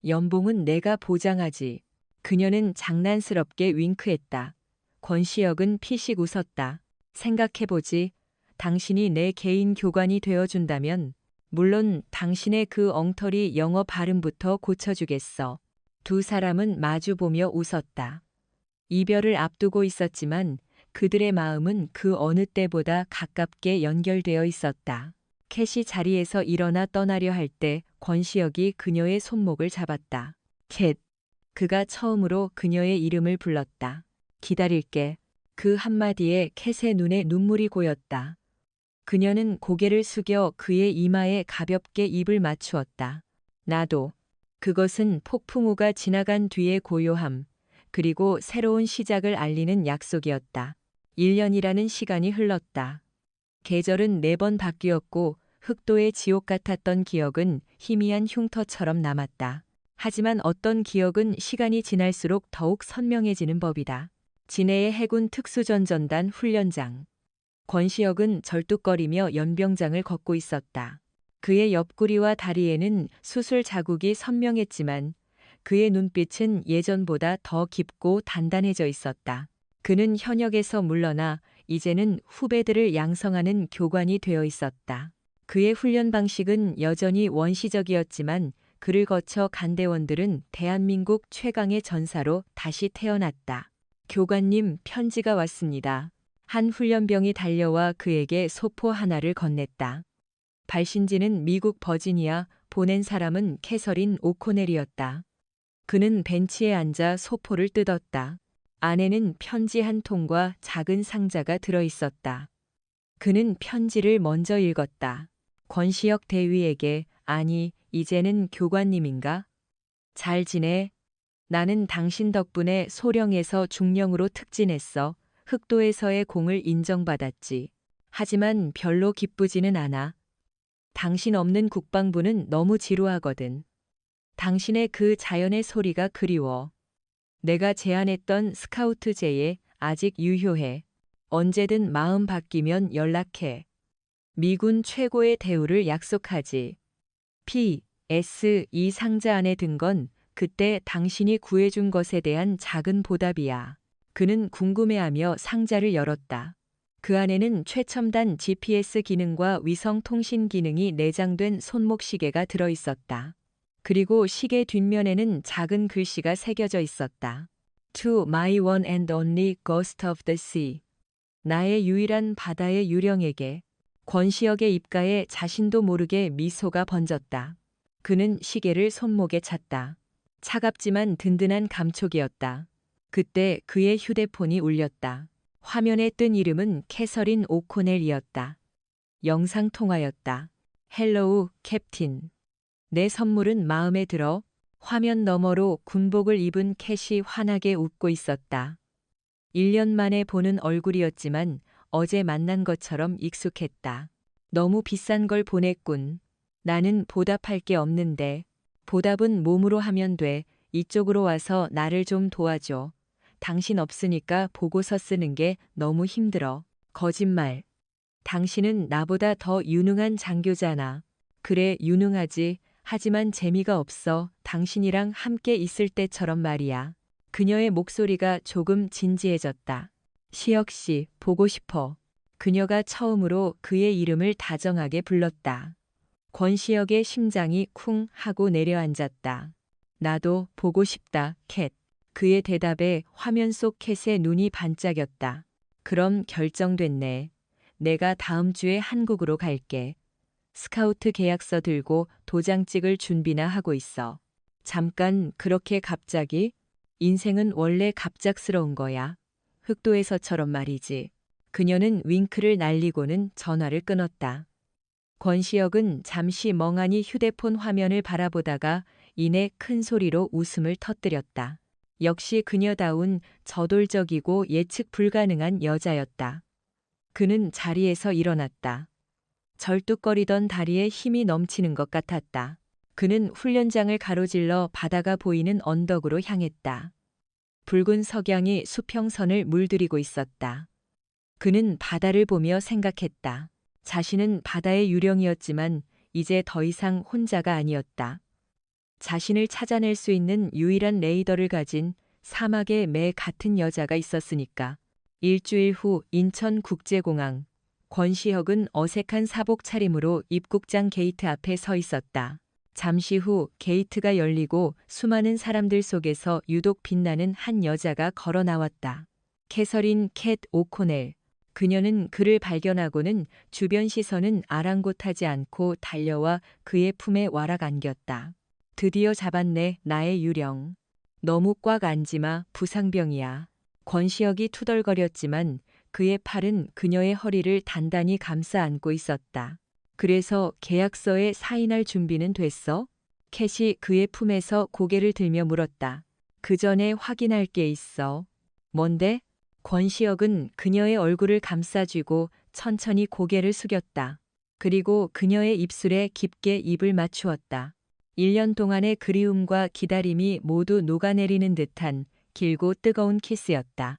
연봉은 내가 보장하지. 그녀는 장난스럽게 윙크했다. 권시혁은 피식 웃었다. 생각해보지. 당신이 내 개인 교관이 되어준다면 물론 당신의 그 엉터리 영어 발음부터 고쳐주겠어. 두 사람은 마주보며 웃었다. 이별을 앞두고 있었지만 그들의 마음은 그 어느 때보다 가깝게 연결되어 있었다. 캣이 자리에서 일어나 떠나려 할 때 권시혁이 그녀의 손목을 잡았다. 캣. 그가 처음으로 그녀의 이름을 불렀다. 기다릴게. 그 한마디에 캣의 눈에 눈물이 고였다. 그녀는 고개를 숙여 그의 이마에 가볍게 입을 맞추었다. 나도. 그것은 폭풍우가 지나간 뒤의 고요함, 그리고 새로운 시작을 알리는 약속이었다. 1년이라는 시간이 흘렀다. 계절은 4번 바뀌었고 흑도의 지옥 같았던 기억은 희미한 흉터처럼 남았다. 하지만 어떤 기억은 시간이 지날수록 더욱 선명해지는 법이다. 진해의 해군 특수전전단 훈련장. 권시혁은 절뚝거리며 연병장을 걷고 있었다. 그의 옆구리와 다리에는 수술 자국이 선명했지만 그의 눈빛은 예전보다 더 깊고 단단해져 있었다. 그는 현역에서 물러나 이제는 후배들을 양성하는 교관이 되어 있었다. 그의 훈련 방식은 여전히 원시적이었지만 그를 거쳐 간대원들은 대한민국 최강의 전사로 다시 태어났다. 교관님, 편지가 왔습니다. 한 훈련병이 달려와 그에게 소포 하나를 건넸다. 발신지는 미국 버지니아, 보낸 사람은 캐서린 오코넬이었다. 그는 벤치에 앉아 소포를 뜯었다. 안에는 편지 한 통과 작은 상자가 들어 있었다. 그는 편지를 먼저 읽었다. 권시혁 대위에게, 아니, 이제는 교관님인가? 잘 지내? 나는 당신 덕분에 소령에서 중령으로 특진했어. 흑도에서의 공을 인정받았지. 하지만 별로 기쁘지는 않아. 당신 없는 국방부는 너무 지루하거든. 당신의 그 자연의 소리가 그리워. 내가 제안했던 스카우트 제에 아직 유효해. 언제든 마음 바뀌면 연락해. 미군 최고의 대우를 약속하지. P.S. 이 상자 안에 든 건 그때 당신이 구해준 것에 대한 작은 보답이야. 그는 궁금해하며 상자를 열었다. 그 안에는 최첨단 GPS 기능과 위성 통신 기능이 내장된 손목 시계가 들어 있었다. 그리고 시계 뒷면에는 작은 글씨가 새겨져 있었다. To my one and only ghost of the sea. 나의 유일한 바다의 유령에게. 권시혁의 입가에 자신도 모르게 미소가 번졌다. 그는 시계를 손목에 찼다. 차갑지만 든든한 감촉이었다. 그때 그의 휴대폰이 울렸다. 화면에 뜬 이름은 캐서린 오코넬이었다. 영상통화였다. 헬로우, 캡틴. 내 선물은 마음에 들어. 화면 너머로 군복을 입은 캣이 환하게 웃고 있었다. 1년 만에 보는 얼굴이었지만 어제 만난 것처럼 익숙했다. 너무 비싼 걸 보냈군. 나는 보답할 게 없는데. 보답은 몸으로 하면 돼. 이쪽으로 와서 나를 좀 도와줘. 당신 없으니까 보고서 쓰는 게 너무 힘들어. 거짓말. 당신은 나보다 더 유능한 장교잖아. 그래, 유능하지. 하지만 재미가 없어. 당신이랑 함께 있을 때처럼 말이야. 그녀의 목소리가 조금 진지해졌다. 시혁 씨, 보고 싶어. 그녀가 처음으로 그의 이름을 다정하게 불렀다. 권시혁의 심장이 쿵 하고 내려앉았다. 나도 보고 싶다, 캣. 그의 대답에 화면 속 캣의 눈이 반짝였다. 그럼 결정됐네. 내가 다음 주에 한국으로 갈게. 스카우트 계약서 들고 도장 찍을 준비나 하고 있어. 잠깐, 그렇게 갑자기? 인생은 원래 갑작스러운 거야. 흑도에서처럼 말이지. 그녀는 윙크를 날리고는 전화를 끊었다. 권시혁은 잠시 멍하니 휴대폰 화면을 바라보다가 이내 큰 소리로 웃음을 터뜨렸다. 역시 그녀다운 저돌적이고 예측 불가능한 여자였다. 그는 자리에서 일어났다. 절뚝거리던 다리에 힘이 넘치는 것 같았다. 그는 훈련장을 가로질러 바다가 보이는 언덕으로 향했다. 붉은 석양이 수평선을 물들이고 있었다. 그는 바다를 보며 생각했다. 자신은 바다의 유령이었지만 이제 더 이상 혼자가 아니었다. 자신을 찾아낼 수 있는 유일한 레이더를 가진 사막의 매 같은 여자가 있었으니까. 일주일 후 인천국제공항. 권시혁은 어색한 사복 차림으로 입국장 게이트 앞에 서 있었다. 잠시 후 게이트가 열리고 수많은 사람들 속에서 유독 빛나는 한 여자가 걸어 나왔다. 캐서린 캣 오코넬. 그녀는 그를 발견하고는 주변 시선은 아랑곳하지 않고 달려와 그의 품에 와락 안겼다. 드디어 잡았네, 나의 유령. 너무 꽉 앉지마, 부상병이야. 권시혁이 투덜거렸지만 그의 팔은 그녀의 허리를 단단히 감싸 안고 있었다. 그래서 계약서에 사인할 준비는 됐어? 캣이 그의 품에서 고개를 들며 물었다. 그 전에 확인할 게 있어. 뭔데? 권시혁은 그녀의 얼굴을 감싸쥐고 천천히 고개를 숙였다. 그리고 그녀의 입술에 깊게 입을 맞추었다. 1년 동안의 그리움과 기다림이 모두 녹아내리는 듯한 길고 뜨거운 키스였다.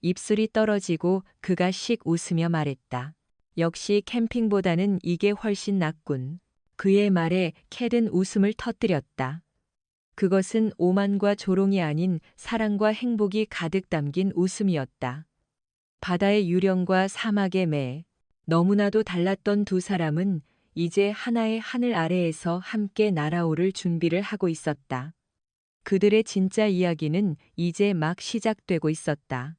입술이 떨어지고 그가 씩 웃으며 말했다. 역시 캠핑보다는 이게 훨씬 낫군. 그의 말에 캣은 웃음을 터뜨렸다. 그것은 오만과 조롱이 아닌 사랑과 행복이 가득 담긴 웃음이었다. 바다의 유령과 사막의 매. 너무나도 달랐던 두 사람은 이제 하나의 하늘 아래에서 함께 날아오를 준비를 하고 있었다. 그들의 진짜 이야기는 이제 막 시작되고 있었다.